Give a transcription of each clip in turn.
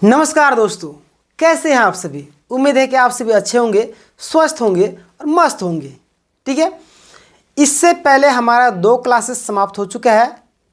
नमस्कार दोस्तों, कैसे हैं आप सभी। उम्मीद है कि आप सभी अच्छे होंगे, स्वस्थ होंगे और मस्त होंगे। ठीक है, इससे पहले हमारा 2 क्लासेस समाप्त हो चुका है।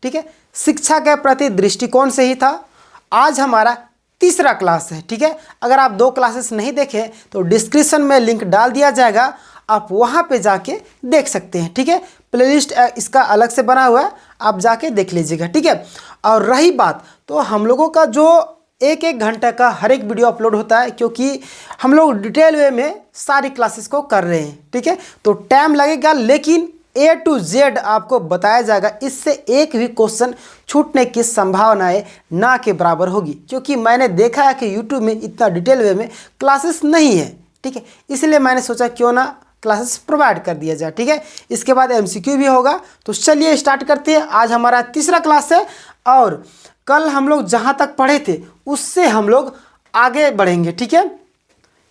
ठीक है, शिक्षा के प्रति दृष्टिकोण से ही था। आज हमारा तीसरा क्लास है। ठीक है, अगर आप 2 क्लासेस नहीं देखें तो डिस्क्रिप्शन में लिंक डाल दिया जाएगा, आप वहाँ पे जाके देख सकते हैं। ठीक है, प्लेलिस्ट इसका अलग से बना हुआ है, आप जाके देख लीजिएगा। ठीक है, और रही बात तो हम लोगों का जो एक घंटे का हर एक वीडियो अपलोड होता है, क्योंकि हम लोग डिटेल वे में सारी क्लासेस को कर रहे हैं। ठीक है, तो टाइम लगेगा, लेकिन A to Z आपको बताया जाएगा। इससे एक भी क्वेश्चन छूटने की संभावनाएं ना के बराबर होगी, क्योंकि मैंने देखा है कि YouTube में इतना डिटेल वे में क्लासेस नहीं है। ठीक है, इसलिए मैंने सोचा क्यों ना क्लासेस प्रोवाइड कर दिया जाए। ठीक है, इसके बाद MCQ भी होगा। तो चलिए स्टार्ट करते हैं। आज हमारा तीसरा क्लास है और कल हम लोग जहाँ तक पढ़े थे उससे हम लोग आगे बढ़ेंगे। ठीक है,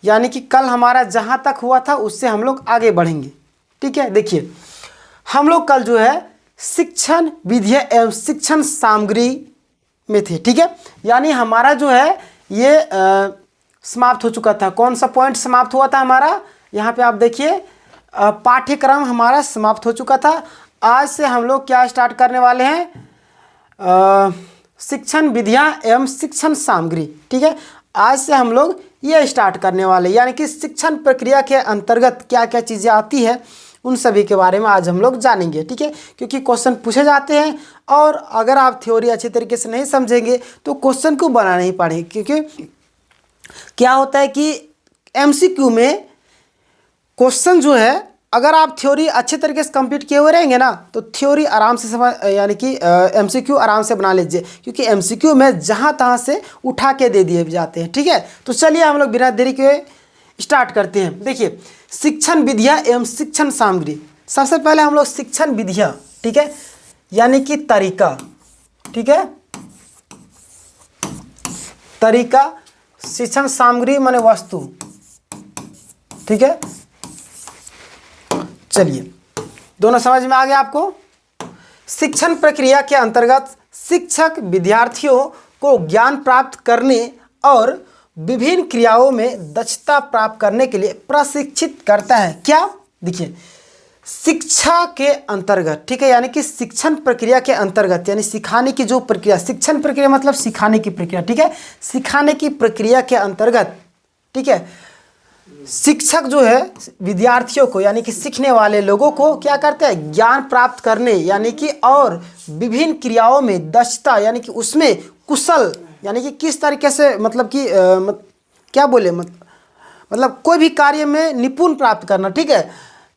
यानी कि कल हमारा जहाँ तक हुआ था उससे हम लोग आगे बढ़ेंगे। ठीक है, देखिए हम लोग कल जो है शिक्षण विधियाँ एवं शिक्षण सामग्री में थे। ठीक है, यानी हमारा जो है ये समाप्त हो चुका था। कौन सा पॉइंट समाप्त हुआ था हमारा, यहाँ पे आप देखिए पाठ्यक्रम हमारा समाप्त हो चुका था। आज से हम लोग क्या स्टार्ट करने वाले हैं, शिक्षण विधियाँ एवं शिक्षण सामग्री। ठीक है, आज से हम लोग ये स्टार्ट करने वाले, यानी कि शिक्षण प्रक्रिया के अंतर्गत क्या क्या चीज़ें आती है उन सभी के बारे में आज हम लोग जानेंगे। ठीक है, क्योंकि क्वेश्चन पूछे जाते हैं और अगर आप थ्योरी अच्छे तरीके से नहीं समझेंगे तो क्वेश्चन को बना नहीं पाएंगे। क्योंकि क्या होता है कि MCQ में क्वेश्चन जो है, अगर आप थ्योरी अच्छे तरीके से कंप्लीट किए हुए रहेंगे ना तो थ्योरी आराम से समझ, यानी कि MCQ आराम से बना लीजिए, क्योंकि MCQ में जहाँ तहाँ से उठा के दे दिए जाते हैं। ठीक है, तो चलिए हम लोग बिना देरी के स्टार्ट करते हैं। देखिए शिक्षण विधियाँ एवं शिक्षण सामग्री। सबसे पहले हम लोग शिक्षण विधियाँ, ठीक है, यानी कि तरीका। ठीक है, तरीका, शिक्षण सामग्री माने वस्तु। ठीक है, चलिए दोनों समझ में आ गया आपको। शिक्षण प्रक्रिया के अंतर्गत शिक्षक विद्यार्थियों को ज्ञान प्राप्त करने और विभिन्न क्रियाओं में दक्षता प्राप्त करने के लिए प्रशिक्षित करता है। क्या, देखिए शिक्षा के अंतर्गत, ठीक है, यानी कि शिक्षण प्रक्रिया के अंतर्गत, यानी सिखाने की जो प्रक्रिया, शिक्षण प्रक्रिया मतलब सिखाने की प्रक्रिया। ठीक है, सिखाने की प्रक्रिया के अंतर्गत, ठीक है, शिक्षक जो है विद्यार्थियों को, यानी कि सीखने वाले लोगों को क्या करते हैं, ज्ञान प्राप्त करने, यानी कि और विभिन्न क्रियाओं में दक्षता, यानी कि उसमें कुशल, यानी कि किस तरीके से, मतलब कि क्या बोले, मतलब कोई भी कार्य में निपुण प्राप्त करना। ठीक है,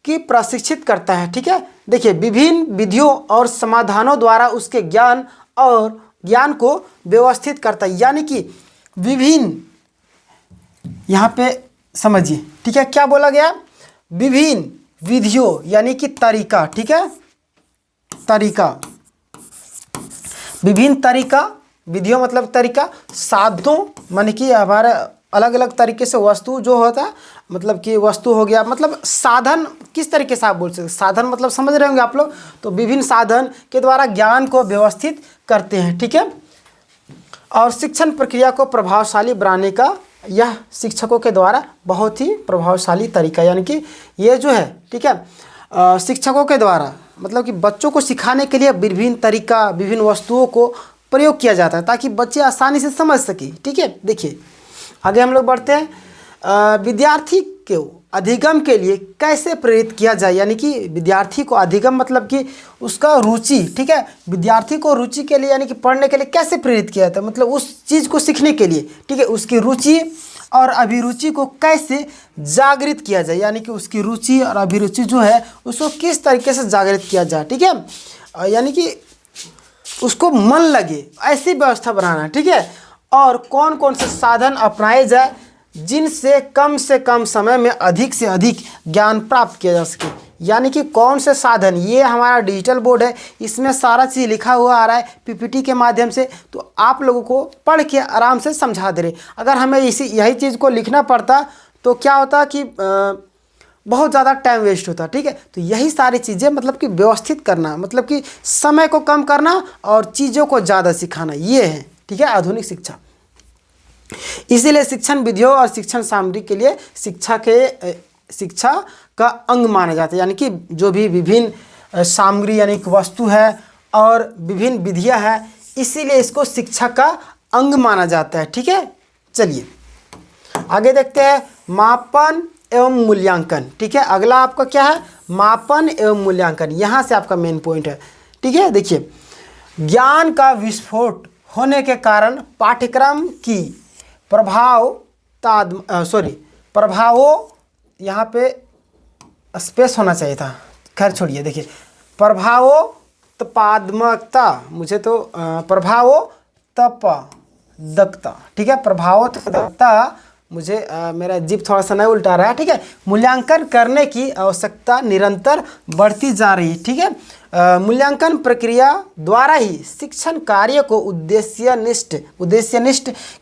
कि प्रशिक्षित करता है। ठीक है, देखिए विभिन्न विधियों और समाधानों द्वारा उसके ज्ञान को व्यवस्थित करता है, यानी कि विभिन्न, यहाँ पे समझिए, ठीक है, क्या बोला गया, विभिन्न विधियों यानी कि तरीका। ठीक है, तरीका, विभिन्न तरीका, विधियों मतलब तरीका, साधनों माने कि हमारे अलग अलग तरीके से वस्तु जो होता है, मतलब कि वस्तु हो गया, मतलब साधन किस तरीके से आप बोल सकते, साधन मतलब समझ रहे होंगे आप लोग। तो विभिन्न साधन के द्वारा ज्ञान को व्यवस्थित करते हैं। ठीक है, और शिक्षण प्रक्रिया को प्रभावशाली बनाने का यह शिक्षकों के द्वारा बहुत ही प्रभावशाली तरीका, यानी कि ये जो है, ठीक है, शिक्षकों के द्वारा मतलब कि बच्चों को सिखाने के लिए विभिन्न तरीका, विभिन्न वस्तुओं को प्रयोग किया जाता है ताकि बच्चे आसानी से समझ सके। ठीक है, देखिए आगे हम लोग बढ़ते हैं। विद्यार्थी को अधिगम के लिए कैसे प्रेरित किया जाए, यानी कि विद्यार्थी को अधिगम मतलब कि उसका रुचि, ठीक है, विद्यार्थी को रुचि के लिए यानी कि पढ़ने के लिए कैसे प्रेरित किया जाता है, मतलब उस चीज़ को सीखने के लिए। ठीक है, उसकी रुचि और अभिरुचि को कैसे जागृत किया जाए, यानी कि उसकी रुचि और अभिरुचि जो है उसको किस तरीके से जागृत किया जाए। ठीक है, यानी कि उसको मन लगे ऐसी व्यवस्था बनाना। ठीक है, और कौन कौन से साधन अपनाए जाए जिनसे कम से कम समय में अधिक से अधिक ज्ञान प्राप्त किया जा सके, यानी कि कौन से साधन। ये हमारा डिजिटल बोर्ड है, इसमें सारा चीज़ लिखा हुआ आ रहा है PPT के माध्यम से, तो आप लोगों को पढ़ के आराम से समझा दे रहे। अगर हमें यही चीज़ को लिखना पड़ता तो क्या होता कि बहुत ज़्यादा टाइम वेस्ट होता। ठीक है, तो यही सारी चीज़ें मतलब कि व्यवस्थित करना, मतलब कि समय को कम करना और चीज़ों को ज़्यादा सिखाना, ये है। ठीक है, आधुनिक शिक्षा। इसीलिए शिक्षण विधियों और शिक्षण सामग्री के लिए शिक्षा का अंग माना जाता है, यानी कि जो भी विभिन्न सामग्री यानी कि वस्तु है और विभिन्न विधियां हैं, इसीलिए इसको शिक्षा का अंग माना जाता है। ठीक है, चलिए आगे देखते हैं मापन एवं मूल्यांकन। ठीक है, अगला आपका क्या है, मापन एवं मूल्यांकन। यहाँ से आपका मेन पॉइंट है। ठीक है, देखिए ज्ञान का विस्फोट होने के कारण पाठ्यक्रम की प्रभावों यहाँ पे स्पेस होना चाहिए था, खैर छोड़िए। देखिए प्रभावोत्पादकता, मुझे तो प्रभावोत्पादकता, ठीक है, प्रभावोत्पादकता, मुझे मेरा जीभ थोड़ा सा नहीं उल्टा रहा है। ठीक है, मूल्यांकन करने की आवश्यकता निरंतर बढ़ती जा रही है। ठीक है, मूल्यांकन प्रक्रिया द्वारा ही शिक्षण कार्य को उद्देश्यनिष्ठ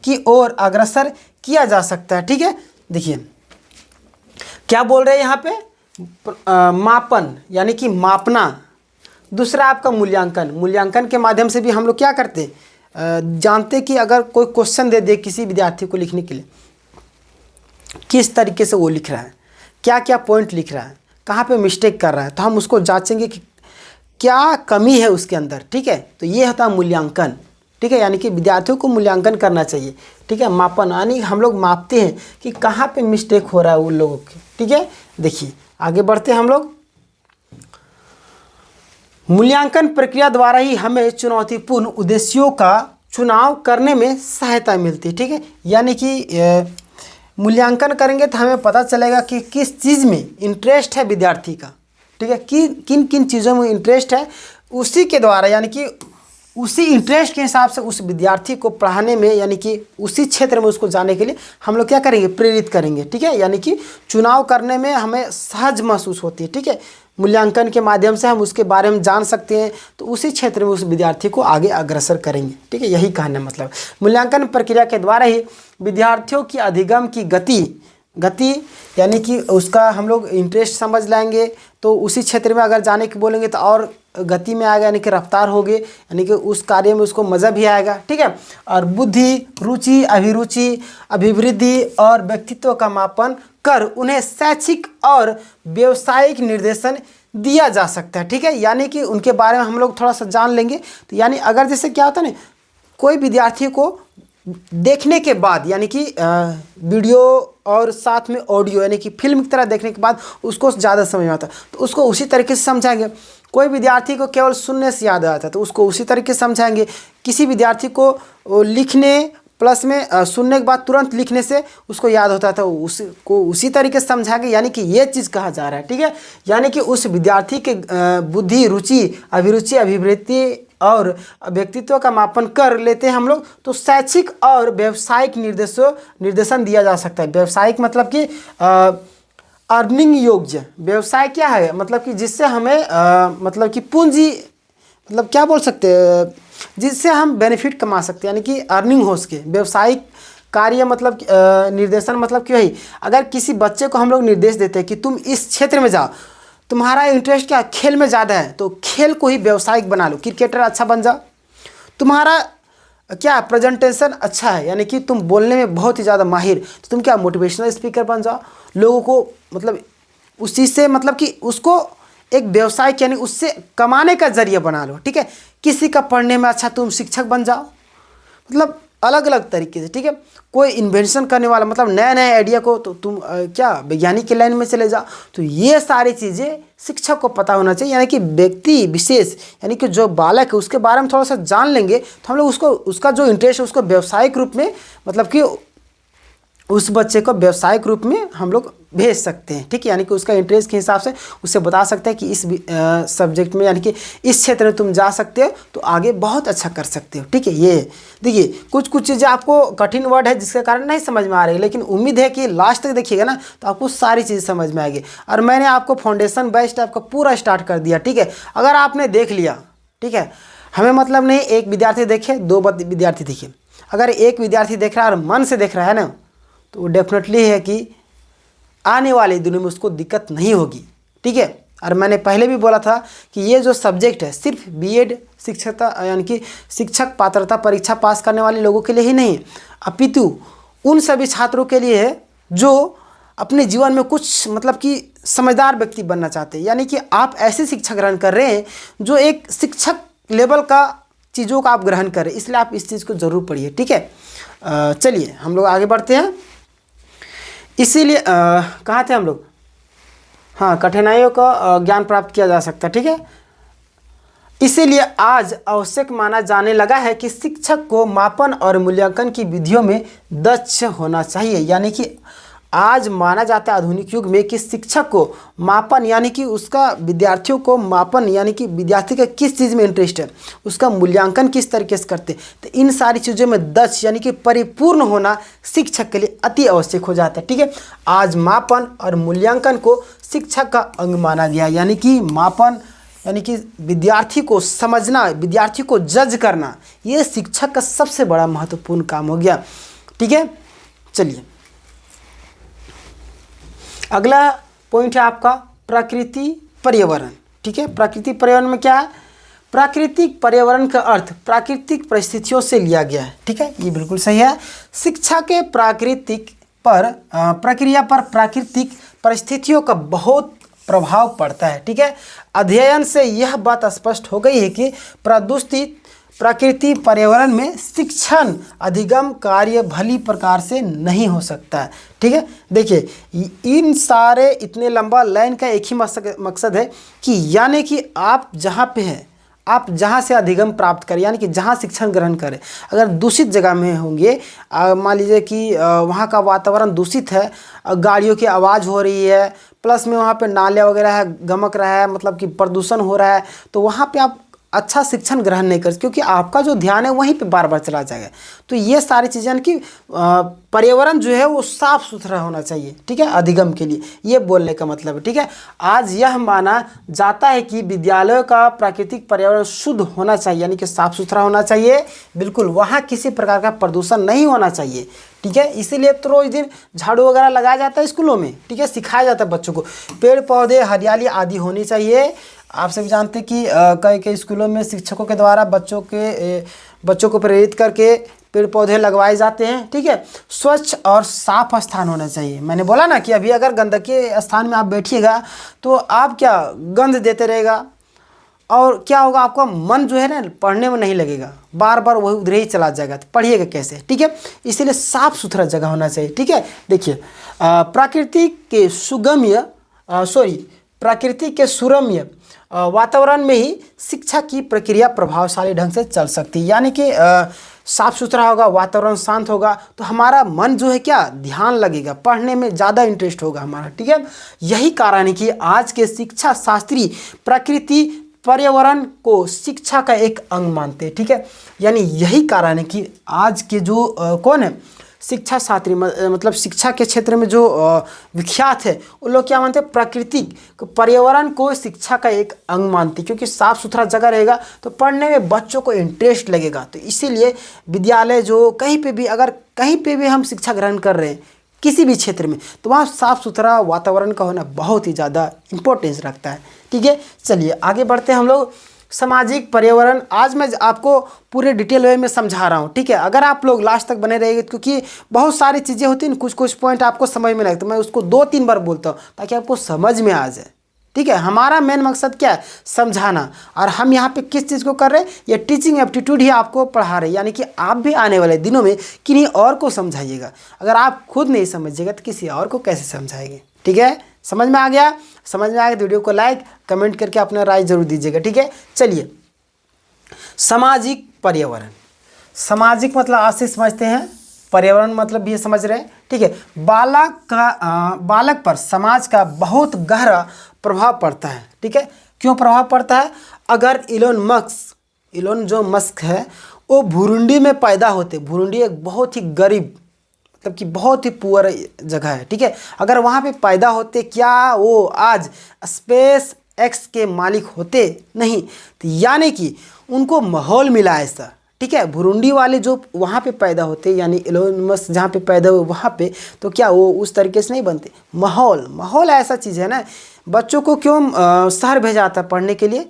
की ओर अग्रसर किया जा सकता है। ठीक है, देखिए क्या बोल रहे हैं यहाँ पे, मापन यानी कि मापना, दूसरा आपका मूल्यांकन के माध्यम से भी हम लोग क्या करते जानते कि अगर कोई क्वेश्चन दे दे किसी विद्यार्थी को लिखने के लिए, किस तरीके से वो लिख रहा है, क्या क्या पॉइंट लिख रहा है, कहाँ पे मिस्टेक कर रहा है, तो हम उसको जांचेंगे कि क्या कमी है उसके अंदर। ठीक है, तो ये होता है मूल्यांकन। ठीक है, यानी कि विद्यार्थियों को मूल्यांकन करना चाहिए। ठीक है, मापन यानी हम लोग मापते हैं कि कहाँ पे मिस्टेक हो रहा है उन लोगों के। ठीक है, देखिए आगे बढ़ते हैं हम लोग। मूल्यांकन प्रक्रिया द्वारा ही हमें चुनौतीपूर्ण उद्देश्यों का चुनाव करने में सहायता मिलती है। ठीक है, यानी कि मूल्यांकन करेंगे तो हमें पता चलेगा कि किस चीज़ में इंटरेस्ट है विद्यार्थी का। ठीक है, कि किन किन चीज़ों में इंटरेस्ट है, उसी के द्वारा यानी कि उसी इंटरेस्ट के हिसाब से उस विद्यार्थी को पढ़ाने में, यानी कि उसी क्षेत्र में उसको जाने के लिए हम लोग क्या करेंगे, प्रेरित करेंगे। ठीक है, यानी कि चुनाव करने में हमें सहज महसूस होती है। ठीक है, मूल्यांकन के माध्यम से हम उसके बारे में जान सकते हैं, तो उसी क्षेत्र में उस विद्यार्थी को आगे अग्रसर करेंगे। ठीक है, यही कहना है मतलब मूल्यांकन प्रक्रिया के द्वारा ही विद्यार्थियों की अधिगम की गति यानी कि उसका हम लोग इंटरेस्ट समझ लाएंगे, तो उसी क्षेत्र में अगर जाने की बोलेंगे तो और गति में आएगा, यानी कि रफ्तार होगी, यानी कि उस कार्य में उसको मज़ा भी आएगा। ठीक है, और बुद्धि, रुचि, अभिरुचि, अभिवृद्धि और व्यक्तित्व का मापन कर उन्हें शैक्षिक और व्यवसायिक निर्देशन दिया जा सकता है। ठीक है, यानी कि उनके बारे में हम लोग थोड़ा सा जान लेंगे। तो यानी अगर जैसे क्या होता है ना, कोई विद्यार्थी को देखने के बाद, यानी कि वीडियो और साथ में ऑडियो यानी कि फिल्म की तरह देखने के बाद उसको ज़्यादा समझ में आता है, तो उसको उसी तरीके से समझाएंगे। कोई विद्यार्थी को केवल सुनने से याद आता है तो उसको उसी तरीके से समझाएंगे। किसी विद्यार्थी को लिखने प्लस में सुनने के बाद तुरंत लिखने से उसको याद होता था, उसको उसी तरीके से समझाएंगे, यानी कि ये चीज़ कहा जा रहा है। ठीक है, यानी कि उस विद्यार्थी के बुद्धि, रुचि, अभिरुचि, अभिवृत्ति और व्यक्तित्व का मापन कर लेते हैं हम लोग, तो शैक्षिक और व्यवसायिक निर्देशन दिया जा सकता है। व्यवसायिक मतलब कि अर्निंग योग्य व्यवसाय क्या है, मतलब कि जिससे हमें मतलब कि पूंजी, मतलब क्या बोल सकते हैं, जिससे हम बेनिफिट कमा सकते हैं, यानी कि अर्निंग हो सके। व्यवसायिक कार्य मतलब निर्देशन मतलब क्यों है, अगर किसी बच्चे को हम लोग निर्देश देते हैं कि तुम इस क्षेत्र में जाओ, तुम्हारा इंटरेस्ट क्या खेल में ज़्यादा है तो खेल को ही व्यवसायिक बना लो, क्रिकेटर अच्छा बन जाओ। तुम्हारा क्या प्रेजेंटेशन अच्छा है, यानी कि तुम बोलने में बहुत ही ज़्यादा माहिर, तो तुम क्या मोटिवेशनल स्पीकर बन जाओ। लोगों को मतलब उस चीज़ से मतलब कि उसको एक व्यवसाय यानी उससे कमाने का जरिया बना लो। ठीक है, किसी का पढ़ने में अच्छा, तुम शिक्षक बन जाओ, मतलब अलग अलग तरीके से। ठीक है, कोई इन्वेंशन करने वाला मतलब नए नए आइडिया को, तो तुम क्या वैज्ञानिक के लाइन में चले जाओ। तो ये सारी चीज़ें शिक्षक को पता होना चाहिए, यानी कि व्यक्ति विशेष यानी कि जो बालक है उसके बारे में थोड़ा सा जान लेंगे तो हम लोग उसको उसका जो इंटरेस्ट है उसको व्यावसायिक रूप में, मतलब कि उस बच्चे को व्यावसायिक रूप में हम लोग भेज सकते हैं। ठीक है, यानी कि उसका इंटरेस्ट के हिसाब से उससे बता सकते हैं कि इस सब्जेक्ट में यानी कि इस क्षेत्र में तुम जा सकते हो तो आगे बहुत अच्छा कर सकते हो। ठीक है, ये देखिए कुछ चीज़ें आपको कठिन वर्ड है जिसके कारण नहीं समझ में आ रही है, लेकिन उम्मीद है कि लास्ट तक देखिएगा ना तो आपको सारी चीज़ समझ में आएगी। और मैंने आपको फाउंडेशन बेस्ड आपका पूरा स्टार्ट कर दिया। ठीक है, अगर आपने देख लिया, ठीक है, हमें मतलब नहीं एक विद्यार्थी देखे, दो विद्यार्थी देखे, अगर एक विद्यार्थी देख रहा है और मन से देख रहा है ना, तो डेफिनेटली है कि आने वाले दिनों में उसको दिक्कत नहीं होगी। ठीक है, और मैंने पहले भी बोला था कि ये जो सब्जेक्ट है सिर्फ बीएड शिक्षकता यानी कि शिक्षक पात्रता परीक्षा पास करने वाले लोगों के लिए ही नहीं, अपितु उन सभी छात्रों के लिए है जो अपने जीवन में कुछ मतलब कि समझदार व्यक्ति बनना चाहते हैं। यानी कि आप ऐसी शिक्षा ग्रहण कर रहे हैं जो एक शिक्षक लेवल का चीज़ों का आप ग्रहण करें, इसलिए आप इस चीज़ को ज़रूर पढ़िए, ठीक है। चलिए हम लोग आगे बढ़ते हैं। इसीलिए कहाँ थे हम लोग? हाँ, कठिनाइयों का ज्ञान प्राप्त किया जा सकता है, ठीक है। इसीलिए आज आवश्यक माना जाने लगा है कि शिक्षक को मापन और मूल्यांकन की विधियों में दक्ष होना चाहिए। यानी कि आज माना जाता है आधुनिक युग में कि शिक्षक को मापन यानी कि उसका विद्यार्थियों को मापन यानी कि विद्यार्थी का किस चीज़ में इंटरेस्ट है, उसका मूल्यांकन किस तरीके से करते, तो इन सारी चीज़ों में दक्ष यानी कि परिपूर्ण होना शिक्षक के लिए अति आवश्यक हो जाता है, ठीक है। आज मापन और मूल्यांकन को शिक्षक का अंग माना गया। यानी कि मापन यानी कि विद्यार्थी को समझना, विद्यार्थी को जज करना, ये शिक्षक का सबसे बड़ा महत्वपूर्ण काम हो गया, ठीक है। चलिए अगला पॉइंट है आपका प्रकृति पर्यावरण, ठीक है। प्राकृतिक पर्यावरण में क्या है? प्राकृतिक पर्यावरण का अर्थ प्राकृतिक परिस्थितियों से लिया गया है, ठीक है, ये बिल्कुल सही है। शिक्षा के प्राकृतिक पर प्रक्रिया पर प्राकृतिक परिस्थितियों का बहुत प्रभाव पड़ता है, ठीक है। अध्ययन से यह बात स्पष्ट हो गई है कि प्रदूषित प्रकृति पर्यावरण में शिक्षण अधिगम कार्य भली प्रकार से नहीं हो सकता है, ठीक है। देखिए इन सारे इतने लंबा लाइन का एक ही मकसद है कि यानी कि आप जहाँ पे हैं, आप जहाँ से अधिगम प्राप्त करें यानी कि जहाँ शिक्षण ग्रहण करें, अगर दूषित जगह में होंगे, मान लीजिए कि वहाँ का वातावरण दूषित है, गाड़ियों की आवाज़ हो रही है, प्लस में वहाँ पे नाले वगैरह है, गमक रहा है, मतलब कि प्रदूषण हो रहा है, तो वहाँ पे आप अच्छा शिक्षण ग्रहण नहीं कर, क्योंकि आपका जो ध्यान है वहीं पे बार बार चला जाएगा। तो ये सारी चीज़ें कि पर्यावरण जो है वो साफ़ सुथरा होना चाहिए, ठीक है, अधिगम के लिए, ये बोलने का मतलब है, ठीक है। आज यह माना जाता है कि विद्यालयों का प्राकृतिक पर्यावरण शुद्ध होना चाहिए, यानी कि साफ़ सुथरा होना चाहिए, बिल्कुल, वहाँ किसी प्रकार का प्रदूषण नहीं होना चाहिए, ठीक है। इसीलिए तो रोज दिन झाड़ू वगैरह लगाया जाता है स्कूलों में, ठीक है, सिखाया जाता है बच्चों को, पेड़ पौधे हरियाली आदि होनी चाहिए। आप सभी जानते हैं कि कई कई स्कूलों में शिक्षकों के द्वारा बच्चों को प्रेरित करके पेड़ पौधे लगवाए जाते हैं, ठीक है। स्वच्छ और साफ स्थान होना चाहिए। मैंने बोला ना कि अभी अगर गंदगी स्थान में आप बैठिएगा तो आप क्या गंध देते रहेगा, और क्या होगा, आपका मन जो है ना पढ़ने में नहीं लगेगा, बार बार वही उधर ही चला जाएगा, तो पढ़िएगा कैसे, ठीक है। इसीलिए साफ सुथरा जगह होना चाहिए, ठीक है। देखिए प्राकृतिक के सुरम्य वातावरण में ही शिक्षा की प्रक्रिया प्रभावशाली ढंग से चल सकती है। यानी कि साफ सुथरा होगा, वातावरण शांत होगा, तो हमारा मन जो है क्या ध्यान लगेगा, पढ़ने में ज़्यादा इंटरेस्ट होगा हमारा, ठीक है। यही कारण है कि आज के शिक्षा शास्त्री प्रकृति पर्यावरण को शिक्षा का एक अंग मानते हैं, ठीक है। यानी यही कारण है कि आज के जो कौन है शिक्षा शास्त्री, मतलब शिक्षा के क्षेत्र में जो विख्यात है, वो लोग क्या मानते हैं, प्राकृतिक पर्यावरण को शिक्षा का एक अंग मानते हैं, क्योंकि साफ सुथरा जगह रहेगा तो पढ़ने में बच्चों को इंटरेस्ट लगेगा। तो इसीलिए विद्यालय जो कहीं पे भी, अगर कहीं पे भी हम शिक्षा ग्रहण कर रहे हैं किसी भी क्षेत्र में, तो वहाँ साफ सुथरा वातावरण का होना बहुत ही ज़्यादा इम्पोर्टेंस रखता है, ठीक है। चलिए आगे बढ़ते हैं हम लोग। सामाजिक पर्यावरण आज मैं आपको पूरे डिटेल वे में समझा रहा हूँ, ठीक है। अगर आप लोग लास्ट तक बने रहेंगे, क्योंकि बहुत सारी चीज़ें होती हैं, कुछ कुछ पॉइंट आपको समझ में नहीं, तो मैं उसको 2-3 बार बोलता हूँ ताकि आपको समझ में आ जाए, ठीक है। हमारा मेन मकसद क्या है, समझाना। और हम यहाँ पे किस चीज़ को कर रहे हैं, ये टीचिंग एप्टीट्यूड ही आपको पढ़ा रहे हैं, यानी कि आप भी आने वाले दिनों में किन्हीं और को समझाइएगा। अगर आप खुद नहीं समझिएगा तो किसी और को कैसे समझाएंगे, ठीक है। समझ में आ गया? समझ में आ गया तो वीडियो को लाइक कमेंट करके अपना राय जरूर दीजिएगा, ठीक है। चलिए सामाजिक पर्यावरण, सामाजिक मतलब आज से समझते हैं, पर्यावरण मतलब भी समझ रहे हैं, ठीक है। बालक पर समाज का बहुत गहरा प्रभाव पड़ता है, ठीक है। क्यों प्रभाव पड़ता है? अगर इलोन जो मस्क है वो बुरुंडी में पैदा होते, बुरुंडी एक बहुत ही गरीब मतलब कि बहुत ही पुअर जगह है, ठीक है। अगर वहाँ पे पैदा होते, क्या वो आज स्पेस एक्स के मालिक होते? नहीं। तो यानी कि उनको माहौल मिला ऐसा, ठीक है। बुरुंडी वाले जो वहाँ पे पैदा होते, यानी इलोन मस्क जहाँ पे पैदा हुए वहाँ पे, तो क्या वो उस तरीके से नहीं बनते? माहौल ऐसा चीज़ है ना, बच्चों को क्यों शहर भेजा जाता है पढ़ने के लिए?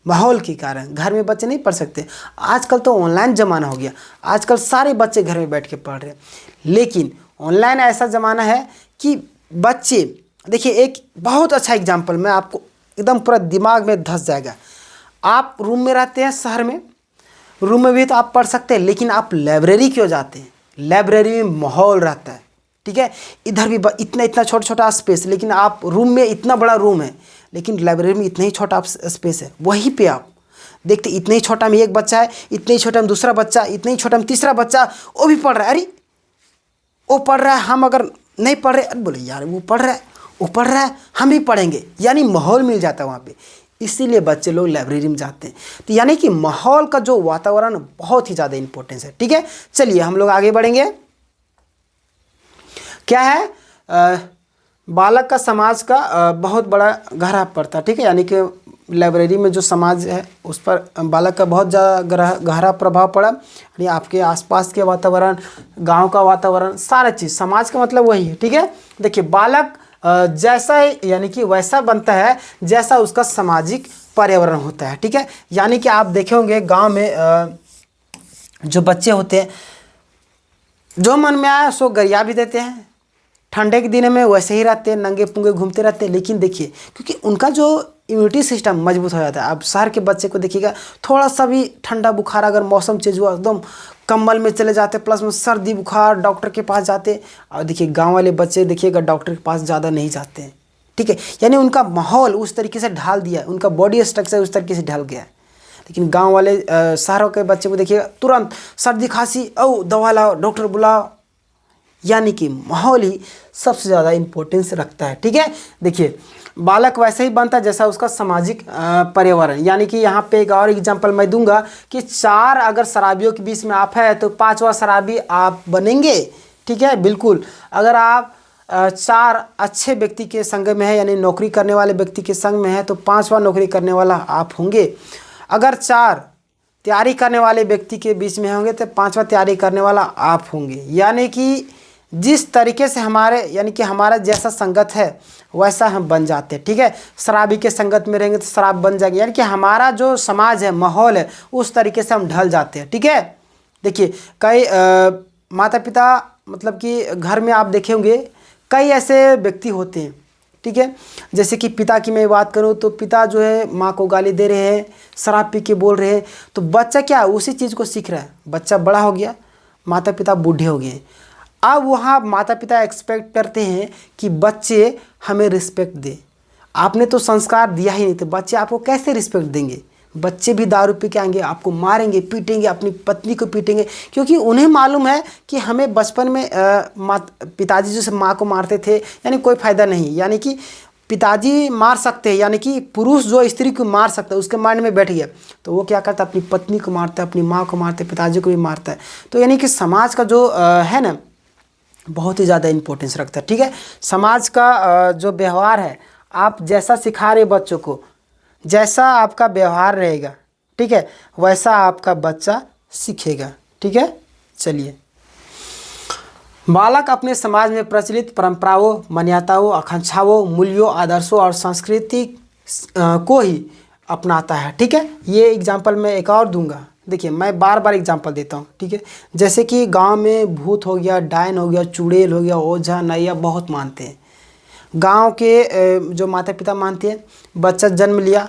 माहौल के कारण घर में बच्चे नहीं पढ़ सकते। आजकल तो ऑनलाइन ज़माना हो गया, आजकल सारे बच्चे घर में बैठ के पढ़ रहे हैं। लेकिन ऑनलाइन ऐसा ज़माना है कि बच्चे, देखिए एक बहुत अच्छा एग्जाम्पल मैं आपको एकदम पूरा दिमाग में धंस जाएगा। आप रूम में रहते हैं शहर में, रूम में भी तो आप पढ़ सकते हैं, लेकिन आप लाइब्रेरी क्यों जाते हैं? लाइब्रेरी में माहौल रहता है, ठीक है। इधर भी इतना इतना छोटा छोटा स्पेस, लेकिन आप रूम में इतना बड़ा रूम है, लेकिन लाइब्रेरी में इतना ही छोटा स्पेस है। वहीं पे आप देखते इतने ही छोटा में एक बच्चा है, इतने ही छोटा में दूसरा बच्चा, इतने ही छोटा में तीसरा बच्चा, वो भी पढ़ रहा है। अरे वो पढ़ रहा है, हम अगर नहीं पढ़ रहे, अरे बोले यार वो पढ़ रहा है, वो पढ़ रहा है, हम भी पढ़ेंगे, यानी माहौल मिल जाता है वहाँ पे। इसीलिए बच्चे लोग लाइब्रेरी में जाते हैं। तो यानी कि माहौल का जो वातावरण बहुत ही ज़्यादा इंपॉर्टेंस है, ठीक है। चलिए हम लोग आगे बढ़ेंगे। क्या है, बालक का समाज का बहुत बड़ा गहरा पड़ता है, ठीक है। यानी कि लाइब्रेरी में जो समाज है उस पर बालक का बहुत ज़्यादा गहरा प्रभाव पड़ा। यानी आपके आसपास के वातावरण, गांव का वातावरण, सारा चीज़, समाज का मतलब वही है, ठीक है। देखिए बालक जैसा यानी कि वैसा बनता है जैसा उसका सामाजिक पर्यावरण होता है, ठीक है। यानी कि आप देखे होंगे गाँव में जो बच्चे होते हैं, जो मन में आया सो गरिया भी देते हैं। ठंडे के दिन में वैसे ही रहते हैं, नंगे पुंगे घूमते रहते हैं। लेकिन देखिए क्योंकि उनका जो इम्यूनिटी सिस्टम मजबूत हो जाता है। अब शहर के बच्चे को देखिएगा, थोड़ा सा भी ठंडा बुखार अगर मौसम चेंज हुआ, एकदम कंबल में चले जाते, प्लस में सर्दी बुखार, डॉक्टर के पास जाते। और देखिए गांव वाले बच्चे देखिएगा डॉक्टर के पास ज़्यादा नहीं जाते हैं, ठीक है। यानी उनका माहौल उस तरीके से ढाल दिया है, उनका बॉडी स्ट्रक्चर उस तरीके से ढल गया है। लेकिन गाँव वाले शहरों के बच्चे को देखिएगा, तुरंत सर्दी खांसी, ओ दवा लाओ, डॉक्टर बुलाओ। यानी कि माहौल ही सबसे ज़्यादा इम्पोर्टेंस रखता है, ठीक है। देखिए बालक वैसे ही बनता है जैसा उसका सामाजिक पर्यावरण। यानी कि यहाँ पे एक और एग्जांपल मैं दूंगा कि 4 अगर शराबियों के बीच में आप है तो 5वां शराबी आप बनेंगे, ठीक है। बिल्कुल, अगर आप 4 अच्छे व्यक्ति के संग में है, यानी नौकरी करने वाले व्यक्ति के संग में है, तो 5वां नौकरी करने वाला आप होंगे। अगर 4 तैयारी करने वाले व्यक्ति के बीच में होंगे तो 5वां तैयारी करने वाला आप होंगे। यानी कि जिस तरीके से हमारे, यानी कि हमारा जैसा संगत है वैसा हम बन जाते हैं, ठीक है। शराबी के संगत में रहेंगे तो शराब बन जाएगी। यानी कि हमारा जो समाज है, माहौल है, उस तरीके से हम ढल जाते हैं, ठीक है। देखिए कई माता पिता, मतलब कि घर में आप देखे होंगे कई ऐसे व्यक्ति होते हैं, ठीक है। जैसे कि पिता की मैं बात करूं तो पिता जो है माँ को गाली दे रहे हैं, शराब पी के बोल रहे हैं, तो बच्चा क्या उसी चीज़ को सीख रहा है। बच्चा बड़ा हो गया, माता पिता बूढ़े हो गए, अब वहाँ माता पिता एक्सपेक्ट करते हैं कि बच्चे हमें रिस्पेक्ट दे। आपने तो संस्कार दिया ही नहीं, तो बच्चे आपको कैसे रिस्पेक्ट देंगे? बच्चे भी दारू पी के आएंगे, आपको मारेंगे, पीटेंगे, अपनी पत्नी को पीटेंगे, क्योंकि उन्हें मालूम है कि हमें बचपन में पिताजी जैसे माँ को मारते थे, यानी कोई फ़ायदा नहीं। यानी कि पिताजी मार सकते हैं, यानी कि पुरुष जो स्त्री को मार सकता है, उसके माइंड में बैठ गया, तो वो क्या करता है, अपनी पत्नी को मारता है, अपनी माँ को मारता है, पिताजी को भी मारता है। तो यानी कि समाज का जो है ना, बहुत ही ज़्यादा इम्पोर्टेंस रखता है, ठीक है। समाज का जो व्यवहार है, आप जैसा सिखा रहे बच्चों को, जैसा आपका व्यवहार रहेगा, ठीक है, वैसा आपका बच्चा सीखेगा, ठीक है। चलिए, बालक अपने समाज में प्रचलित परंपराओं, मान्यताओं, आकांक्षाओं, मूल्यों, आदर्शों और संस्कृति को ही अपनाता है, ठीक है। ये एग्जाम्पल मैं एक और दूंगा। देखिए मैं बार बार एग्जांपल देता हूँ, ठीक है। जैसे कि गांव में भूत हो गया, डायन हो गया, चुड़ैल हो गया, ओझा नैया बहुत मानते हैं। गांव के जो माता पिता मानते हैं, बच्चा जन्म लिया,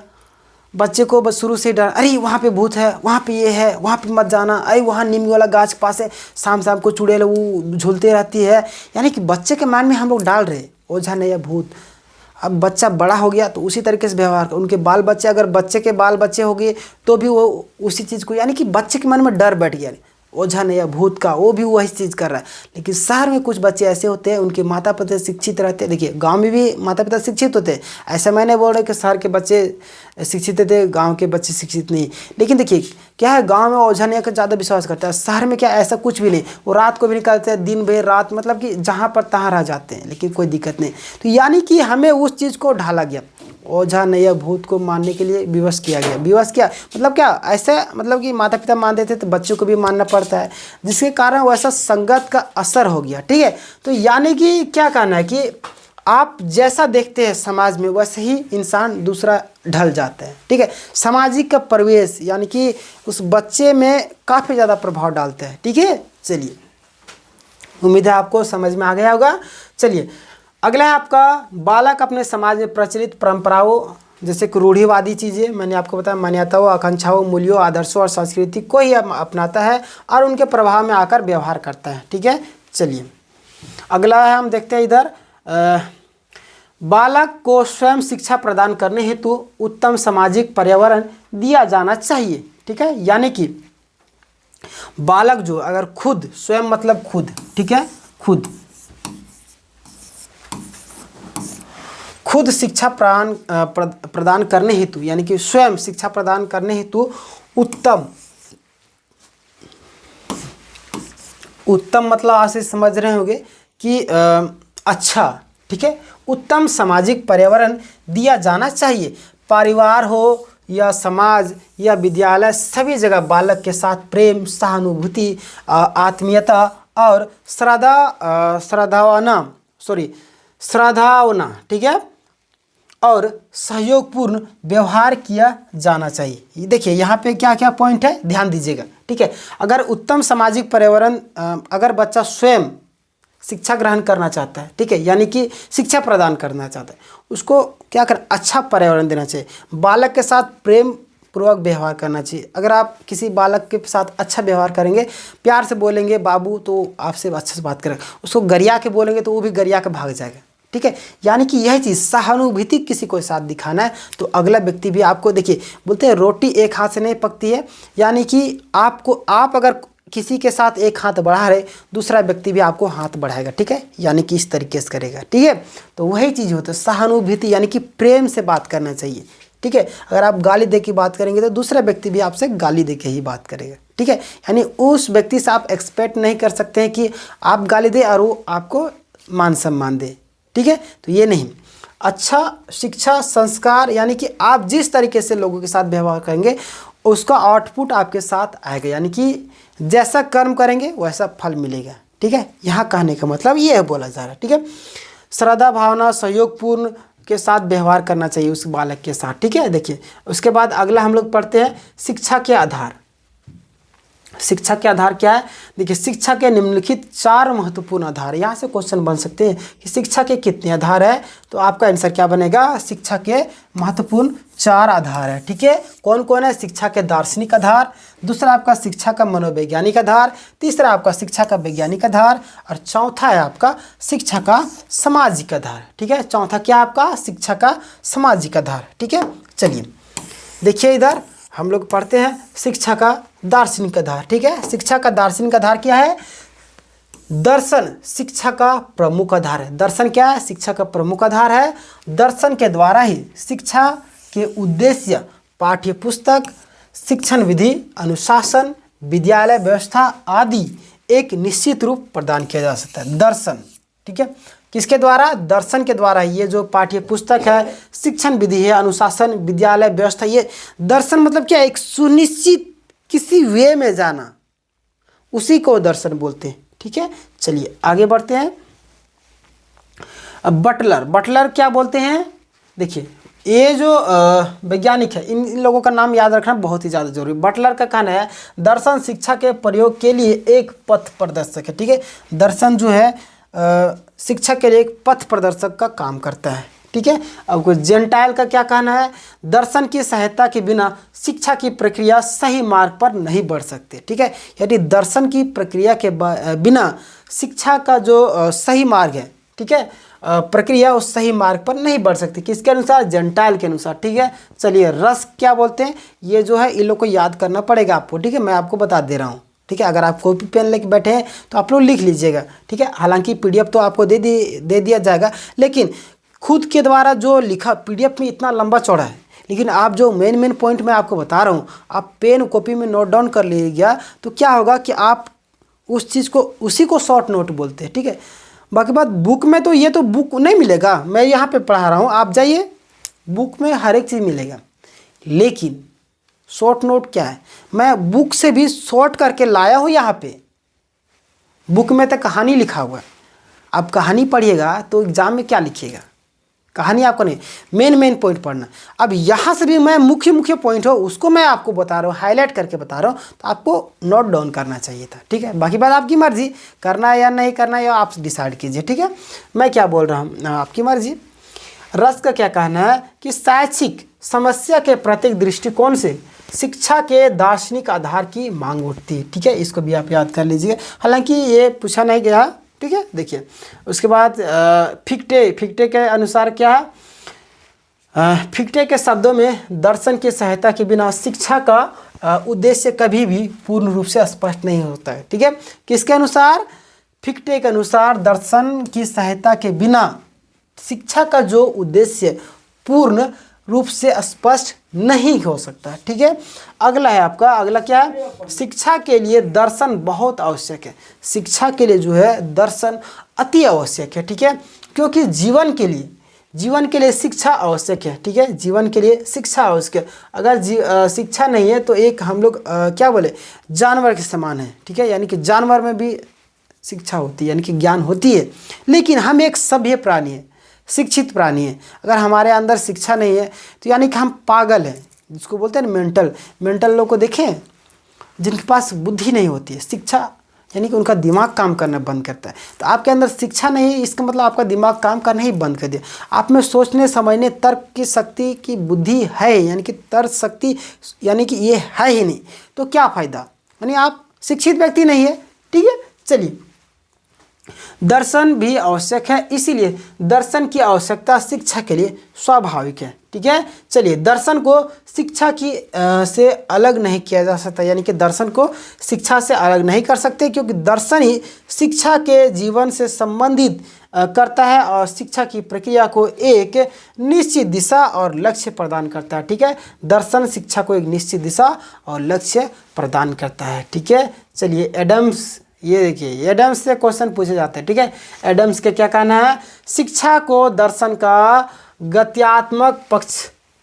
बच्चे को बस शुरू से डर, अरे वहाँ पे भूत है, वहाँ पे ये है, वहाँ पे मत जाना, अरे वहाँ नीम वाला गाछ के पास है, शाम शाम को चुड़ैल वो झूलते रहती है। यानी कि बच्चे के मन में हम लोग डाल रहे ओझा नैया भूत। अब बच्चा बड़ा हो गया तो उसी तरीके से व्यवहार, उनके बाल बच्चे, अगर बच्चे के बाल बच्चे हो गए तो भी वो उसी चीज़ को, यानी कि बच्चे के मन में डर बैठ गया ओझा नैया भूत का, वो भी वही चीज़ कर रहा है। लेकिन शहर में कुछ बच्चे ऐसे होते हैं, उनके माता पिता शिक्षित रहते हैं। देखिए गांव में भी माता पिता शिक्षित होते हैं, ऐसा मैं नहीं बोल रहा कि शहर के बच्चे शिक्षित थे, गांव के बच्चे शिक्षित नहीं। लेकिन देखिए क्या है, गांव में ओझा नैया का ज़्यादा विश्वास करता है, शहर में क्या ऐसा कुछ भी नहीं। वो रात को भी निकलते हैं, दिन भर रात, मतलब कि जहाँ पर तहाँ रह जाते हैं, लेकिन कोई दिक्कत नहीं। तो यानी कि हमें उस चीज़ को ढाला गया, ओझा नैया भूत को मानने के लिए विवश किया गया। विवश क्या मतलब, क्या ऐसे मतलब कि माता पिता मान देते तो बच्चों को भी मानना पड़ता है, जिसके कारण वैसा संगत का असर हो गया, ठीक है। तो यानी कि क्या कहना है कि आप जैसा देखते हैं समाज में वैसे ही इंसान दूसरा ढल जाता है, ठीक है। सामाजिक का परिवेश यानी कि उस बच्चे में काफ़ी ज़्यादा प्रभाव डालता है, ठीक है। चलिए, उम्मीद है आपको समझ में आ गया होगा। चलिए, अगला है आपका बालक अपने समाज में प्रचलित परंपराओं जैसे कि रूढ़िवादी चीज़ें, मैंने आपको बताया, मान्यताओं, आकांक्षाओं, मूल्यों, आदर्शों और संस्कृति को ही अपनाता है और उनके प्रभाव में आकर व्यवहार करता है, ठीक है। चलिए, अगला है, हम देखते हैं इधर, बालक को स्वयं शिक्षा प्रदान करने हेतु उत्तम सामाजिक पर्यावरण दिया जाना चाहिए, ठीक है। यानी कि बालक जो अगर खुद, स्वयं मतलब खुद, ठीक है, खुद शिक्षा प्रदान करने हेतु, यानी कि स्वयं शिक्षा प्रदान करने हेतु उत्तम मतलब आप से समझ रहे होंगे कि अच्छा, ठीक है, उत्तम सामाजिक पर्यावरण दिया जाना चाहिए। परिवार हो या समाज या विद्यालय, सभी जगह बालक के साथ प्रेम, सहानुभूति, आत्मीयता और श्रद्धावना, ठीक है, और सहयोगपूर्ण व्यवहार किया जाना चाहिए। देखिए यहाँ पे क्या क्या पॉइंट है, ध्यान दीजिएगा, ठीक है। अगर उत्तम सामाजिक पर्यावरण, अगर बच्चा स्वयं शिक्षा ग्रहण करना चाहता है, ठीक है, यानी कि शिक्षा प्रदान करना चाहता है, उसको क्या कर, अच्छा पर्यावरण देना चाहिए। बालक के साथ प्रेम पूर्वक व्यवहार करना चाहिए। अगर आप किसी बालक के साथ अच्छा व्यवहार करेंगे, प्यार से बोलेंगे बाबू, तो आपसे अच्छे से बात करेगा। उसको गरिया के बोलेंगे तो वो भी गरिया के भाग जाएगा, ठीक है। यानी कि यह चीज़ सहानुभूति किसी को साथ दिखाना है तो अगला व्यक्ति भी आपको, देखिए बोलते हैं रोटी एक हाथ से नहीं पकती है, यानी कि आप अगर किसी के साथ एक हाथ बढ़ा रहे, दूसरा व्यक्ति भी आपको हाथ बढ़ाएगा, ठीक है, यानी कि इस तरीके से करेगा, ठीक है। तो वही चीज़ होता है सहानुभूति, यानी कि प्रेम से बात करना चाहिए, ठीक है। अगर आप गाली दे के बात करेंगे तो दूसरा व्यक्ति भी आपसे गाली दे के ही बात करेगा, ठीक है। यानी उस व्यक्ति से आप एक्सपेक्ट नहीं कर सकते हैं कि आप गाली दे और वो आपको मान सम्मान दे, ठीक है। तो ये नहीं, अच्छा शिक्षा संस्कार, यानी कि आप जिस तरीके से लोगों के साथ व्यवहार करेंगे उसका आउटपुट आपके साथ आएगा, यानी कि जैसा कर्म करेंगे वैसा फल मिलेगा, ठीक है। यहाँ कहने का मतलब ये है, बोला जा रहा है, ठीक है। श्रद्धा भावना सहयोगपूर्ण के साथ व्यवहार करना चाहिए उस बालक के साथ, ठीक है। देखिए उसके बाद अगला हम लोग पढ़ते हैं शिक्षा के आधार। शिक्षा के आधार क्या है, देखिए शिक्षा के निम्नलिखित 4 महत्वपूर्ण आधार। यहाँ से क्वेश्चन बन सकते हैं कि शिक्षा के कितने आधार है, तो आपका आंसर क्या बनेगा, शिक्षा के महत्वपूर्ण 4 आधार है, ठीक है। कौन कौन है, शिक्षा के दार्शनिक आधार, दूसरा आपका शिक्षा का मनोवैज्ञानिक आधार, तीसरा आपका शिक्षा का वैज्ञानिक आधार और चौथा है आपका शिक्षा का सामाजिक आधार, ठीक है। चौथा क्या आपका, शिक्षा का सामाजिक आधार, ठीक है। चलिए देखिए इधर हम लोग पढ़ते हैं शिक्षा का दार्शनिक आधार, ठीक है। शिक्षा का दार्शनिक आधार क्या है, दर्शन शिक्षा का प्रमुख आधार है। दर्शन क्या है, शिक्षा का प्रमुख आधार है। दर्शन के द्वारा ही शिक्षा के उद्देश्य, पाठ्य पुस्तक, शिक्षण विधि, अनुशासन, विद्यालय व्यवस्था आदि एक निश्चित रूप प्रदान किया जा सकता है। दर्शन, ठीक है, किसके द्वारा, दर्शन के द्वारा। ये जो पाठ्य पुस्तक है, शिक्षण विधि है, अनुशासन, विद्यालय व्यवस्था, ये दर्शन मतलब क्या है, एक सुनिश्चित किसी वे में जाना, उसी को दर्शन बोलते हैं, ठीक है। चलिए आगे बढ़ते हैं। अब बटलर क्या बोलते हैं, देखिए ये जो वैज्ञानिक है, इन लोगों का नाम याद रखना बहुत ही ज़्यादा जरूरी। बटलर का कहना है दर्शन शिक्षा के प्रयोग के लिए एक पथ प्रदर्शक है, ठीक है। दर्शन जो है शिक्षा के लिए एक पथ प्रदर्शक का काम करता है, ठीक है। अब जेंटाइल का क्या कहना है, दर्शन की सहायता के बिना शिक्षा की प्रक्रिया सही मार्ग पर नहीं बढ़ सकते, ठीक है। यदि दर्शन की प्रक्रिया के बिना शिक्षा का जो सही मार्ग है, ठीक है, प्रक्रिया उस सही मार्ग पर नहीं बढ़ सकती। किसके अनुसार, जेंटाइल के अनुसार, ठीक है। चलिए रस क्या बोलते हैं, ये जो है इन लोग को याद करना पड़ेगा आपको, ठीक है, मैं आपको बता दे रहा हूँ, ठीक है। अगर आप कॉपी पेन लेके बैठे हैं तो आप लोग लिख लीजिएगा, ठीक है। हालांकि पीडीएफ तो आपको दे दिया जाएगा, लेकिन खुद के द्वारा जो लिखा पीडीएफ में इतना लंबा चौड़ा है, लेकिन आप जो मेन पॉइंट मैं आपको बता रहा हूँ, आप पेन कॉपी में नोट डाउन कर लीजिएगा, तो क्या होगा कि आप उस चीज़ को, उसी को शॉर्ट नोट बोलते हैं, ठीक है। बाकी बात बुक में तो ये तो बुक नहीं मिलेगा, मैं यहाँ पे पढ़ा रहा हूँ, आप जाइए बुक में हर एक चीज़ मिलेगा, लेकिन शॉर्ट नोट क्या है, मैं बुक से भी शॉर्ट करके लाया हूँ। यहाँ पे बुक में तो कहानी लिखा हुआ है, आप कहानी पढ़िएगा तो एग्जाम में क्या लिखिएगा, कहानी आपको नहीं, मेन पॉइंट पढ़ना। अब यहाँ से भी मैं मुख्य पॉइंट हो उसको मैं आपको बता रहा हूँ, हाईलाइट करके बता रहा हूँ, तो आपको नोट डाउन करना चाहिए था, ठीक है। बाकी बात आपकी मर्जी, करना है या नहीं करना है या आप डिसाइड कीजिए, ठीक है। मैं क्या बोल रहा हूँ, आपकी मर्जी। रस का क्या कहना है कि शैक्षिक समस्या के प्रत्येक दृष्टिकोण से शिक्षा के दार्शनिक आधार की मांग उठती है, ठीक है। इसको भी आप याद कर लीजिए, हालांकि ये पूछा नहीं गया, ठीक है। देखिए उसके बाद फिक्टे के अनुसार क्या है, फिक्टे के शब्दों में दर्शन की सहायता के बिना शिक्षा का उद्देश्य कभी भी पूर्ण रूप से स्पष्ट नहीं होता है, ठीक है। किसके अनुसार, फिक्टे के अनुसार दर्शन की सहायता के बिना शिक्षा का जो उद्देश्य पूर्ण रूप से स्पष्ट नहीं हो सकता, ठीक है। अगला है आपका, अगला क्या है, शिक्षा के लिए दर्शन बहुत आवश्यक है। शिक्षा के लिए जो है दर्शन अति आवश्यक है, ठीक है, क्योंकि जीवन के लिए शिक्षा आवश्यक है, ठीक है। जीवन के लिए शिक्षा आवश्यक है। अगर शिक्षा नहीं है तो एक हम लोग क्या बोले, जानवर के समान है, ठीक है। यानी कि जानवर में भी शिक्षा होती है, यानी कि ज्ञान होती है, लेकिन हम एक सभ्य प्राणी है, शिक्षित प्राणी है। अगर हमारे अंदर शिक्षा नहीं है तो यानी कि हम पागल हैं, जिसको बोलते हैं मेंटल लोग को देखें, जिनके पास बुद्धि नहीं होती है। शिक्षा यानी कि उनका दिमाग काम करना बंद करता है। तो आपके अंदर शिक्षा नहीं है, इसका मतलब आपका दिमाग काम करना ही बंद कर दिया। आप में सोचने समझने तर्क की शक्ति की बुद्धि है, यानी कि तर्क शक्ति यानी कि ये है ही नहीं, तो क्या फ़ायदा, यानी आप शिक्षित व्यक्ति नहीं है, ठीक है। चलिए, दर्शन भी आवश्यक है, इसीलिए दर्शन की आवश्यकता शिक्षा के लिए स्वाभाविक है, ठीक है। चलिए, दर्शन को शिक्षा की से अलग नहीं किया जा सकता, यानी कि दर्शन को शिक्षा से अलग नहीं कर सकते, क्योंकि दर्शन ही शिक्षा के जीवन से संबंधित करता है और शिक्षा की प्रक्रिया को एक निश्चित दिशा और लक्ष्य प्रदान करता है, ठीक है। दर्शन शिक्षा को एक निश्चित दिशा और लक्ष्य प्रदान करता है, ठीक है। चलिए, एडम्स, ये देखिए एडम्स से क्वेश्चन पूछे जाते हैं, ठीक है। एडम्स के क्या कहना है, शिक्षा को दर्शन का गत्यात्मक पक्ष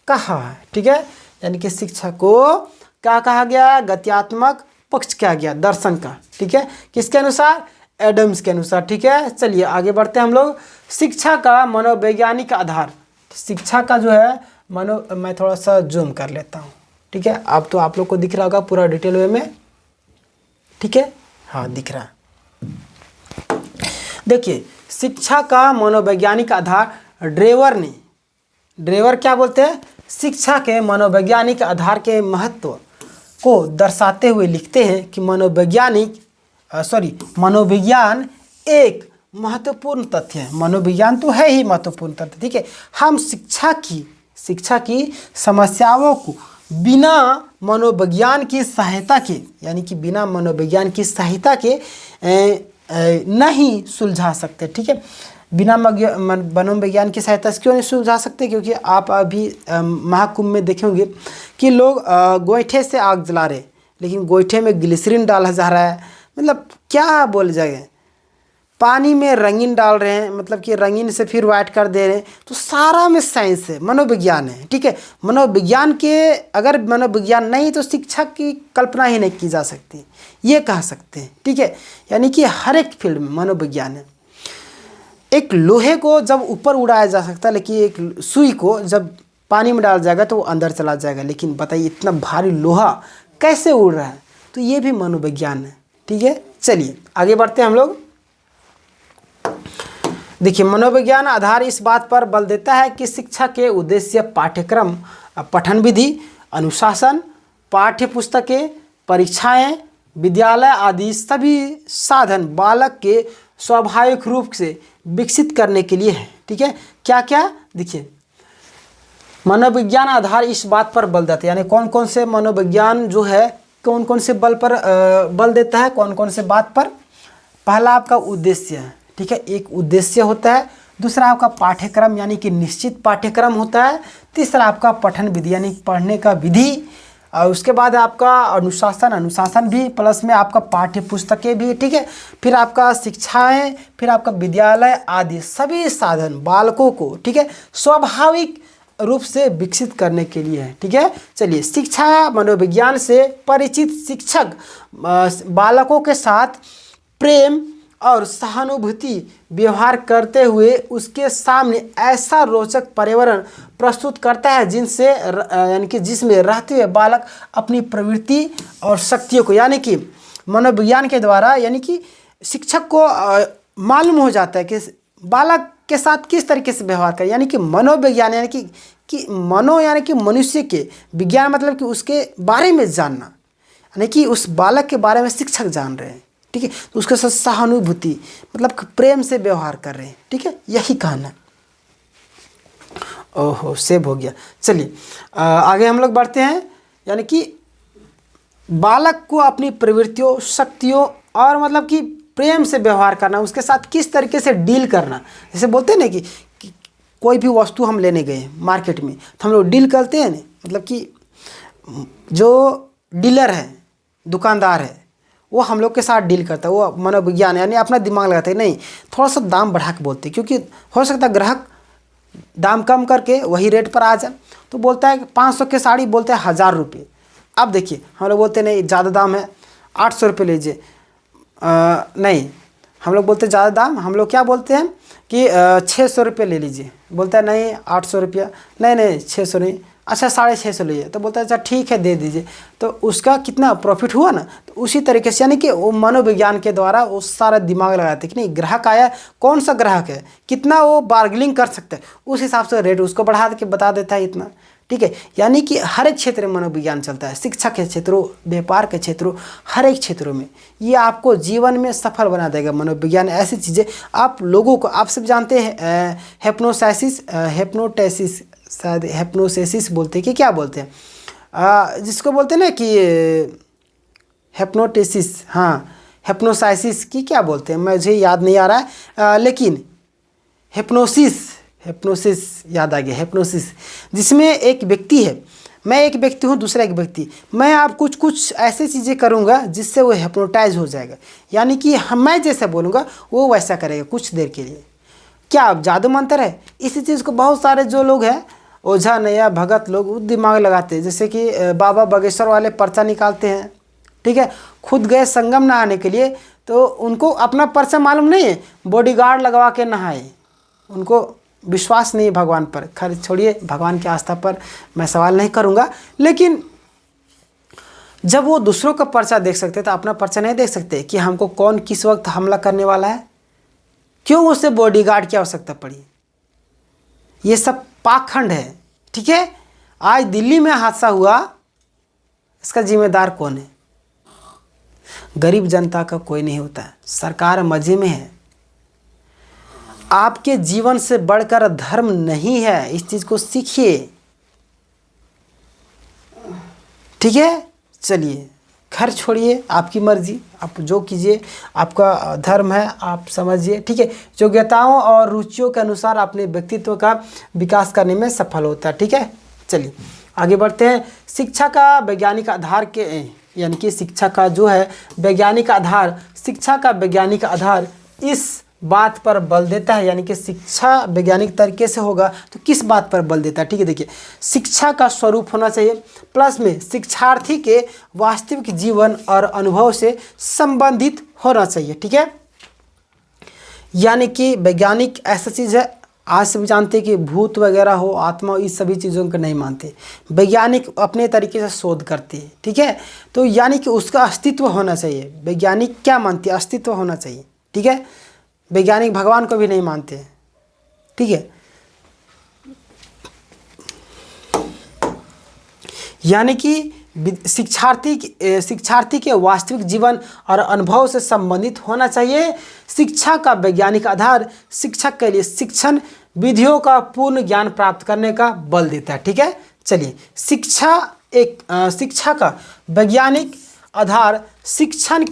कहा है, ठीक है। यानी कि शिक्षा को क्या कहा गया, गत्यात्मक पक्ष क्या गया दर्शन का, ठीक है। किसके अनुसार, एडम्स के अनुसार, ठीक है। चलिए आगे बढ़ते हैं हम लोग। शिक्षा का मनोवैज्ञानिक आधार, शिक्षा का जो है मैं थोड़ा सा जूम कर लेता हूँ, ठीक है। अब तो आप लोग को दिख रहा होगा पूरा डिटेल वे में, ठीक है, हाँ दिख रहा है। देखिए, शिक्षा का मनोवैज्ञानिक आधार ड्रेवर क्या बोलते हैं, शिक्षा के मनोवैज्ञानिक आधार के महत्व को दर्शाते हुए लिखते हैं कि मनोविज्ञान एक महत्वपूर्ण तथ्य है। मनोविज्ञान तो है ही महत्वपूर्ण तथ्य, ठीक है। हम शिक्षा की समस्याओं को बिना मनोविज्ञान की सहायता के, यानी कि बिना मनोविज्ञान की सहायता के नहीं सुलझा सकते, ठीक है। बिना मनोविज्ञान की सहायता से क्यों नहीं सुलझा सकते, क्योंकि आप अभी महाकुंभ में देखेंगे कि लोग गोईठे से आग जला रहे, लेकिन गोईठे में ग्लिसरीन डाला जा रहा है, मतलब क्या बोल जाएगा, पानी में रंगीन डाल रहे हैं, मतलब कि रंगीन से फिर वाइट कर दे रहे हैं। तो सारा में साइंस है, मनोविज्ञान है, ठीक है। अगर मनोविज्ञान नहीं तो शिक्षा की कल्पना ही नहीं की जा सकती, ये कह सकते हैं, ठीक है। यानी कि हर एक फील्ड में मनोविज्ञान है। एक लोहे को जब ऊपर उड़ाया जा सकता है, लेकिन एक सुई को जब पानी में डाल जाएगा तो वो अंदर चला जाएगा। लेकिन बताइए इतना भारी लोहा कैसे उड़ रहा है, तो ये भी मनोविज्ञान है, ठीक है। चलिए आगे बढ़ते हैं हम लोग। देखिए, मनोविज्ञान आधार इस बात पर बल देता है कि शिक्षा के उद्देश्य पाठ्यक्रम, पठन विधि, अनुशासन, पाठ्य पुस्तकें, परीक्षाएं, विद्यालय आदि सभी साधन बालक के स्वाभाविक रूप से विकसित करने के लिए है, ठीक है। क्या क्या, देखिए, मनोविज्ञान आधार इस बात पर बल देता है, यानी कौन कौन से मनोविज्ञान जो है कौन कौन से बल पर बल देता है, कौन कौन से बात पर। पहला आपका उद्देश्य है, ठीक है, एक उद्देश्य होता है। दूसरा आपका पाठ्यक्रम, यानी कि निश्चित पाठ्यक्रम होता है। तीसरा आपका पठन विधि, यानी पढ़ने का विधि। और उसके बाद आपका अनुशासन भी, प्लस में आपका पाठ्य पुस्तकें भी, ठीक है। फिर आपका शिक्षाएं, फिर आपका विद्यालय आदि सभी साधन बालकों को, ठीक है, स्वाभाविक रूप से विकसित करने के लिए है, ठीक है। चलिए, शिक्षा मनोविज्ञान से परिचित शिक्षक बालकों के साथ प्रेम और सहानुभूति व्यवहार करते हुए उसके सामने ऐसा रोचक पर्यावरण प्रस्तुत करता है जिनसे यानी कि जिसमें रहते हुए बालक अपनी प्रवृत्ति और शक्तियों को, यानी कि मनोविज्ञान के द्वारा यानी कि शिक्षक को मालूम हो जाता है कि बालक के साथ किस तरीके से व्यवहार करें। यानी कि मनोविज्ञान यानी कि मनो यानी कि मनुष्य के, विज्ञान मतलब कि उसके बारे में जानना, यानी कि उस बालक के बारे में शिक्षक जान रहे हैं, ठीक है। तो उसके साथ सहानुभूति मतलब प्रेम से व्यवहार कर रहे हैं, ठीक है, यही कहना। ओहो सेव हो गया। चलिए आगे हम लोग बढ़ते हैं। यानी कि बालक को अपनी प्रवृत्तियों, शक्तियों और मतलब कि प्रेम से व्यवहार करना, उसके साथ किस तरीके से डील करना। जैसे बोलते हैं ना कि कोई भी वस्तु हम लेने गए मार्केट में तो हम लोग डील करते हैं ना, मतलब कि जो डीलर है, दुकानदार है, वो हम लोग के साथ डील करता है, वो मनोविज्ञान यानी अपना दिमाग लगाता है, नहीं थोड़ा सा दाम बढ़ा के बोलते हैं, क्योंकि हो सकता है ग्राहक दाम कम करके वही रेट पर आ जाए। तो बोलता है 500 की साड़ी, बोलते हैं 1000 रुपये। अब देखिए हम लोग बोलते हैं नहीं ज़्यादा दाम है, 800 रुपये लीजिए। नहीं, हम लोग बोलते हैं ज़्यादा दाम, हम लोग क्या बोलते हैं कि 600 रुपये ले लीजिए। बोलता है नहीं 800 रुपया, नहीं 600 नहीं, अच्छा 650 लीजिए। तो बोलता है अच्छा ठीक है दे दीजिए। तो उसका कितना प्रॉफिट हुआ ना। तो उसी तरीके से यानी कि वो मनोविज्ञान के द्वारा वो सारा दिमाग लगाते कि नहीं ग्राहक आया, कौन सा ग्राहक है, कितना वो बार्गेनिंग कर सकता है, उस हिसाब से रेट उसको बढ़ा के बता देता है इतना, ठीक है। यानी कि हर एक क्षेत्र में मनोविज्ञान चलता है, शिक्षा के क्षेत्रों, व्यापार के क्षेत्रों, हर एक क्षेत्रों में ये आपको जीवन में सफल बना देगा। मनोविज्ञान ऐसी चीज़ें आप लोगों को, आप सब जानते हैं हेप्नोटेसिस शायद हेप्नोसेसिस बोलते हैं कि क्या बोलते हैं, जिसको बोलते हैं ना कि हेप्नोटेसिस, हाँ हेप्नोसाइसिस की क्या बोलते हैं, मुझे याद नहीं आ रहा है, लेकिन हेप्नोसिस याद आ गया, हेप्नोसिस, जिसमें एक व्यक्ति है, मैं एक व्यक्ति हूँ, दूसरा एक व्यक्ति, मैं आप कुछ ऐसी चीज़ें करूँगा जिससे वो हेप्नोटाइज हो जाएगा। यानी कि मैं जैसा बोलूँगा वो वैसा करेगा कुछ देर के लिए। क्या आप जादू मंत्र है? इसी चीज़ को बहुत सारे जो लोग हैं ओझा नया भगत लोग दिमाग लगाते हैं, जैसे कि बाबा बागेश्वर वाले पर्चा निकालते हैं, ठीक है, खुद गए संगम नहाने के लिए, तो उनको अपना पर्चा मालूम नहीं है, बॉडीगार्ड लगवा के नहाए, उनको विश्वास नहीं है भगवान पर। खैर छोड़िए, भगवान की आस्था पर मैं सवाल नहीं करूँगा, लेकिन जब वो दूसरों का पर्चा देख सकते तो अपना पर्चा नहीं देख सकते कि हमको कौन किस वक्त हमला करने वाला है, क्यों उससे बॉडीगार्ड की आवश्यकता पड़ी। ये सब पाखंड है, ठीक है। आज दिल्ली में हादसा हुआ, इसका जिम्मेदार कौन है? गरीब जनता का कोई नहीं होता है, सरकार मजे में है। आपके जीवन से बढ़कर धर्म नहीं है, इस चीज को सीखिए, ठीक है। चलिए घर छोड़िए, आपकी मर्जी, आप जो कीजिए, आपका धर्म है, आप समझिए, ठीक है। योग्यताओं और रुचियों के अनुसार अपने व्यक्तित्व का विकास करने में सफल होता है, ठीक है। चलिए आगे बढ़ते हैं। शिक्षा का वैज्ञानिक आधार के, यानी कि शिक्षा का जो है वैज्ञानिक आधार, शिक्षा का वैज्ञानिक आधार इस बात पर बल देता है, यानी कि शिक्षा वैज्ञानिक तरीके से होगा तो किस बात पर बल देता है, ठीक है। देखिए शिक्षा का स्वरूप होना चाहिए, प्लस में शिक्षार्थी के वास्तविक जीवन और अनुभव से संबंधित होना चाहिए, ठीक है। यानी कि वैज्ञानिक ऐसा चीज़ है, आज से भी जानते हैं कि भूत वगैरह हो, आत्मा, इस सभी चीज़ों को नहीं मानते। वैज्ञानिक अपने तरीके से शोध करते हैं, ठीक है। तो यानी कि उसका अस्तित्व होना चाहिए। वैज्ञानिक क्या मानते हैं? अस्तित्व होना चाहिए, ठीक है। वैज्ञानिक भगवान को भी नहीं मानते, ठीक है। यानी कि शिक्षार्थी के वास्तविक जीवन और अनुभव से संबंधित होना चाहिए। शिक्षा का वैज्ञानिक आधार शिक्षक के लिए शिक्षण विधियों का पूर्ण ज्ञान प्राप्त करने का बल देता है, ठीक है। चलिए शिक्षा का वैज्ञानिक आधार शिक्षण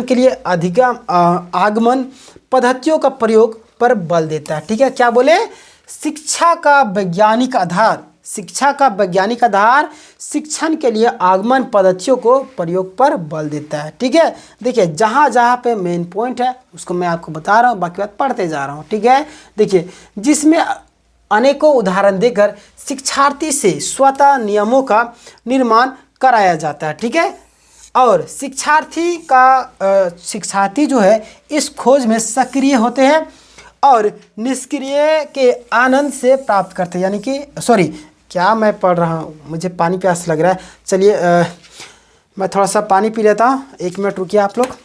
के लिए अधिगम आगमन पद्धतियों का प्रयोग पर बल देता है, ठीक है। क्या बोले? शिक्षा का वैज्ञानिक आधार शिक्षण के लिए आगमन पद्धतियों को प्रयोग पर बल देता है, ठीक है। देखिए जहाँ पे मेन पॉइंट है उसको मैं आपको बता रहा हूँ, बाकी बात पढ़ते जा रहा हूँ, ठीक है। देखिए जिसमें अनेकों उदाहरण देकर शिक्षार्थी से स्वतः नियमों का निर्माण कराया जाता है, ठीक है। और शिक्षार्थी जो है इस खोज में सक्रिय होते हैं और निष्क्रिय के आनंद से प्राप्त करते हैं। यानी कि सॉरी, क्या मैं पढ़ रहा हूँ, मुझे पानी प्यास लग रहा है। चलिए मैं थोड़ा सा पानी पी लेता हूँ, 1 मिनट रुकिए आप लोग।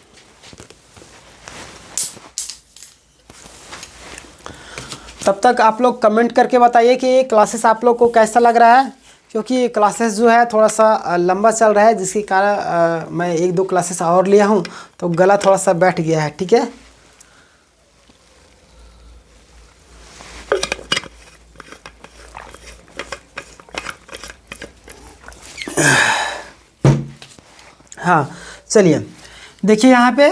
तब तक आप लोग कमेंट करके बताइए कि ये क्लासेस आप लोग को कैसा लग रहा है, क्योंकि क्लासेस जो है थोड़ा सा लंबा चल रहा है, जिसके कारण मैं 1-2 क्लासेस और लिया हूँ तो गला थोड़ा सा बैठ गया है। ठीक है, हाँ चलिए देखिए, यहाँ पे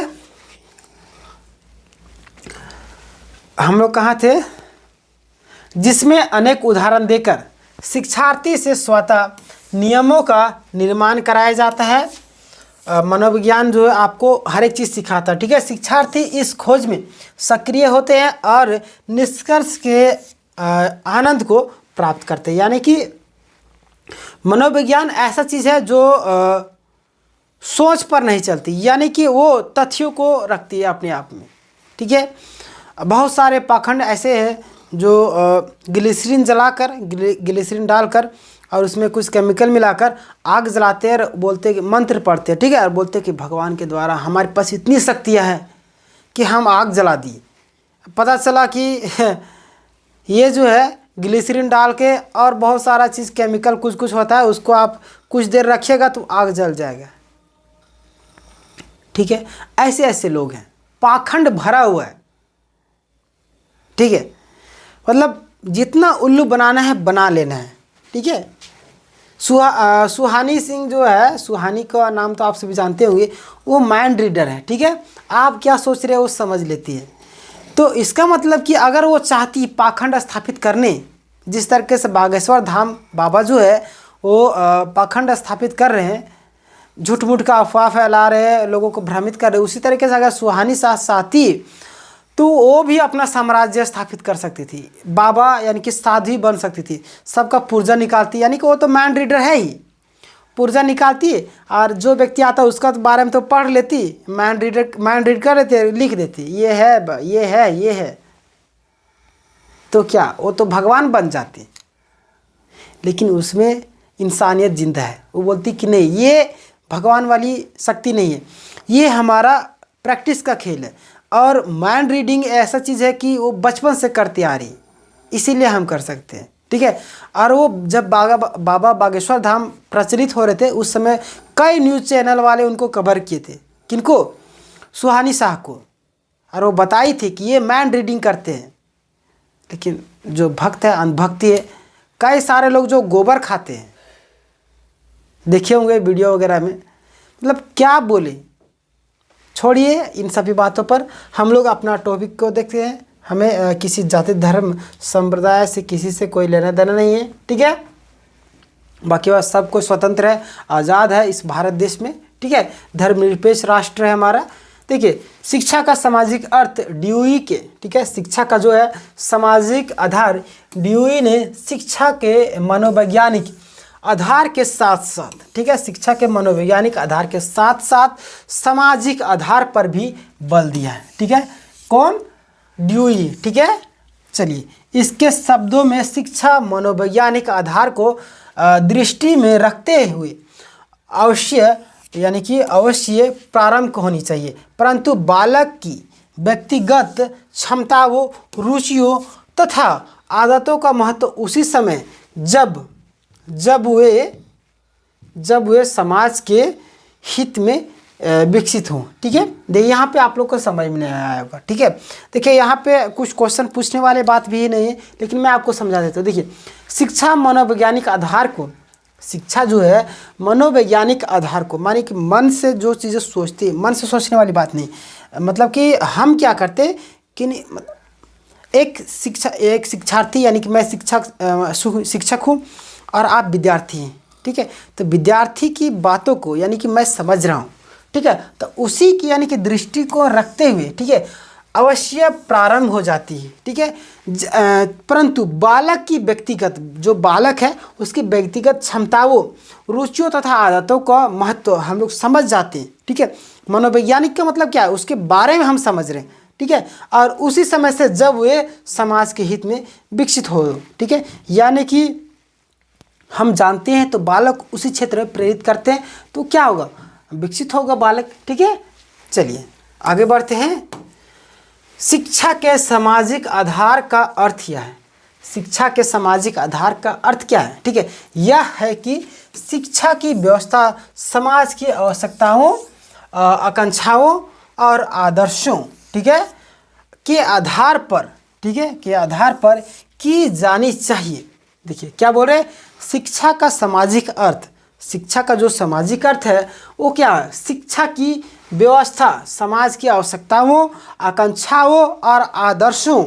हम लोग कहाँ थे, जिसमें अनेक उदाहरण देकर शिक्षार्थी से स्वतः नियमों का निर्माण कराया जाता है। मनोविज्ञान जो है आपको हर एक चीज़ सिखाता है। ठीक है, शिक्षार्थी इस खोज में सक्रिय होते हैं और निष्कर्ष के आनंद को प्राप्त करते हैं। यानी कि मनोविज्ञान ऐसा चीज़ है जो सोच पर नहीं चलती, यानी कि वो तथ्यों को रखती है अपने आप में। ठीक है, बहुत सारे पाखंड ऐसे हैं जो ग्लिसरीन जलाकर, ग्लिसरीन डालकर और उसमें कुछ केमिकल मिलाकर आग जलाते हैं और बोलते कि मंत्र पढ़ते हैं। ठीक है, और बोलते हैं कि भगवान के द्वारा हमारे पास इतनी शक्तियाँ हैं कि हम आग जला दिए। पता चला कि ये जो है ग्लिसरीन डाल के और बहुत सारा चीज़ केमिकल कुछ कुछ होता है, उसको आप कुछ देर रखिएगा तो आग जल जाएगा। ठीक है, ऐसे ऐसे लोग हैं, पाखंड भरा हुआ है। ठीक है, मतलब जितना उल्लू बनाना है बना लेना है। ठीक है, सुहानी सिंह जो है, सुहानी का नाम तो आप सभी जानते होंगे, वो माइंड रीडर है। ठीक है, आप क्या सोच रहे हो वो समझ लेती है। तो इसका मतलब कि अगर वो चाहती पाखंड स्थापित करने, जिस तरीके से बागेश्वर धाम बाबा जो है वो पाखंड स्थापित कर रहे हैं, झूठ मूठ का अफवाह फैला रहे हैं, लोगों को भ्रमित कर रहे हैं, उसी तरीके से अगर सुहानी साथ चाहती तो वो भी अपना साम्राज्य स्थापित कर सकती थी। बाबा यानी कि साध्वी बन सकती थी, सबका पुर्जा निकालती, यानी कि वो तो माइंड रीडर है ही, पुर्जा निकालती और जो व्यक्ति आता उसका बारे में तो पढ़ लेती, माइंड रीड कर लेते, लिख देती, ये है ये है ये है, तो क्या वो तो भगवान बन जाती। लेकिन उसमें इंसानियत जिंदा है। वो बोलती कि नहीं, ये भगवान वाली शक्ति नहीं है, ये हमारा प्रैक्टिस का खेल है। और माइंड रीडिंग ऐसा चीज़ है कि वो बचपन से करती आ रही, इसीलिए हम कर सकते हैं। ठीक है, और वो जब बाबा बागेश्वर धाम प्रचलित हो रहे थे उस समय कई न्यूज़ चैनल वाले उनको कवर किए थे। किनको? सुहानी शाह को। और वो बताई थी कि ये माइंड रीडिंग करते हैं। लेकिन जो भक्त है, अंधभक्ति है, कई सारे लोग जो गोबर खाते हैं, देखे होंगे वीडियो वगैरह में, मतलब क्या बोले। छोड़िए इन सभी बातों पर, हम लोग अपना टॉपिक को देखते हैं। हमें किसी जाति धर्म संप्रदाय से किसी से कोई लेना देना नहीं है। ठीक है, बाकी बात सब कोई स्वतंत्र है, आज़ाद है इस भारत देश में। ठीक है, धर्मनिरपेक्ष राष्ट्र है हमारा। देखिए, शिक्षा का सामाजिक अर्थ ड्यूई के, ठीक है, शिक्षा का जो है सामाजिक आधार ड्यूई ने शिक्षा के मनोवैज्ञानिक आधार के साथ साथ, ठीक है, शिक्षा के मनोवैज्ञानिक आधार के साथ साथ सामाजिक आधार पर भी बल दिया है। ठीक है, कौन? ड्यूई। ठीक है, चलिए इसके शब्दों में शिक्षा मनोवैज्ञानिक आधार को दृष्टि में रखते हुए अवश्य, यानी कि अवश्य प्रारंभ होनी चाहिए, परंतु बालक की व्यक्तिगत क्षमताओं, रुचियों तथा आदतों का महत्व उसी समय जब वे समाज के हित में विकसित हों। ठीक है, देखिए यहाँ पे आप लोग को समझ में नहीं आया होगा। ठीक है, देखिए यहाँ पे कुछ क्वेश्चन पूछने वाले बात भी नहीं है, लेकिन मैं आपको समझा देता हूँ। देखिए, शिक्षा मनोवैज्ञानिक आधार को, शिक्षा जो है मनोवैज्ञानिक आधार को, माने कि मन से जो चीज़ें सोचती है, मन से सोचने वाली बात नहीं, मतलब कि हम क्या करते कि एक शिक्षार्थी, यानी कि मैं शिक्षक हूँ और आप विद्यार्थी हैं। ठीक है, तो विद्यार्थी की बातों को, यानी कि मैं समझ रहा हूँ, ठीक है, तो उसी की यानी कि दृष्टि को रखते हुए, ठीक है, अवश्य प्रारंभ हो जाती है, ठीक है। परंतु बालक की व्यक्तिगत, जो बालक है उसकी व्यक्तिगत क्षमताओं, रुचियों तथा आदतों का महत्व हम लोग समझ जाते हैं, ठीक है। मनोवैज्ञानिक का मतलब क्या है, उसके बारे में हम समझ रहे हैं, ठीक है। और उसी समय से जब वे समाज के हित में विकसित हो, ठीक है, यानी कि हम जानते हैं तो बालक उसी क्षेत्र में प्रेरित करते हैं तो क्या होगा, विकसित होगा बालक, ठीक है। चलिए आगे बढ़ते हैं। शिक्षा के सामाजिक आधार का अर्थ क्या है? शिक्षा के सामाजिक आधार का अर्थ क्या है, ठीक है। यह है कि शिक्षा की व्यवस्था समाज की आवश्यकताओं, आकांक्षाओं और आदर्शों, ठीक है, के आधार पर, ठीक है, के आधार पर की जानी चाहिए। देखिए क्या बोल रहे हैं, शिक्षा का सामाजिक अर्थ, शिक्षा का जो सामाजिक अर्थ है वो क्या है, शिक्षा की व्यवस्था समाज की आवश्यकताओं, आकांक्षाओं और आदर्शों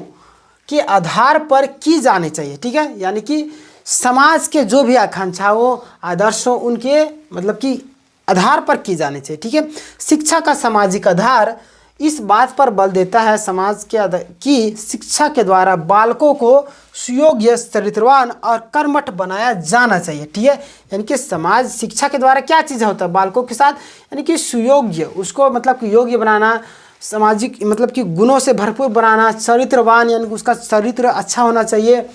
के आधार पर की जानी चाहिए, ठीक है। यानी कि समाज के जो भी आकांक्षाओं, आदर्शों, उनके मतलब कि आधार पर की जानी चाहिए, ठीक है। शिक्षा का सामाजिक आधार इस बात पर बल देता है समाज के कि शिक्षा के द्वारा बालकों को सुयोग्य, चरित्रवान और कर्मठ बनाया जाना चाहिए, ठीक है। यानी कि समाज शिक्षा के द्वारा क्या चीज़ होता है बालकों के साथ, यानी कि सुयोग्य, उसको मतलब कि योग्य बनाना, सामाजिक मतलब कि गुणों से भरपूर बनाना, चरित्रवान यानी कि उसका चरित्र अच्छा होना चाहिए,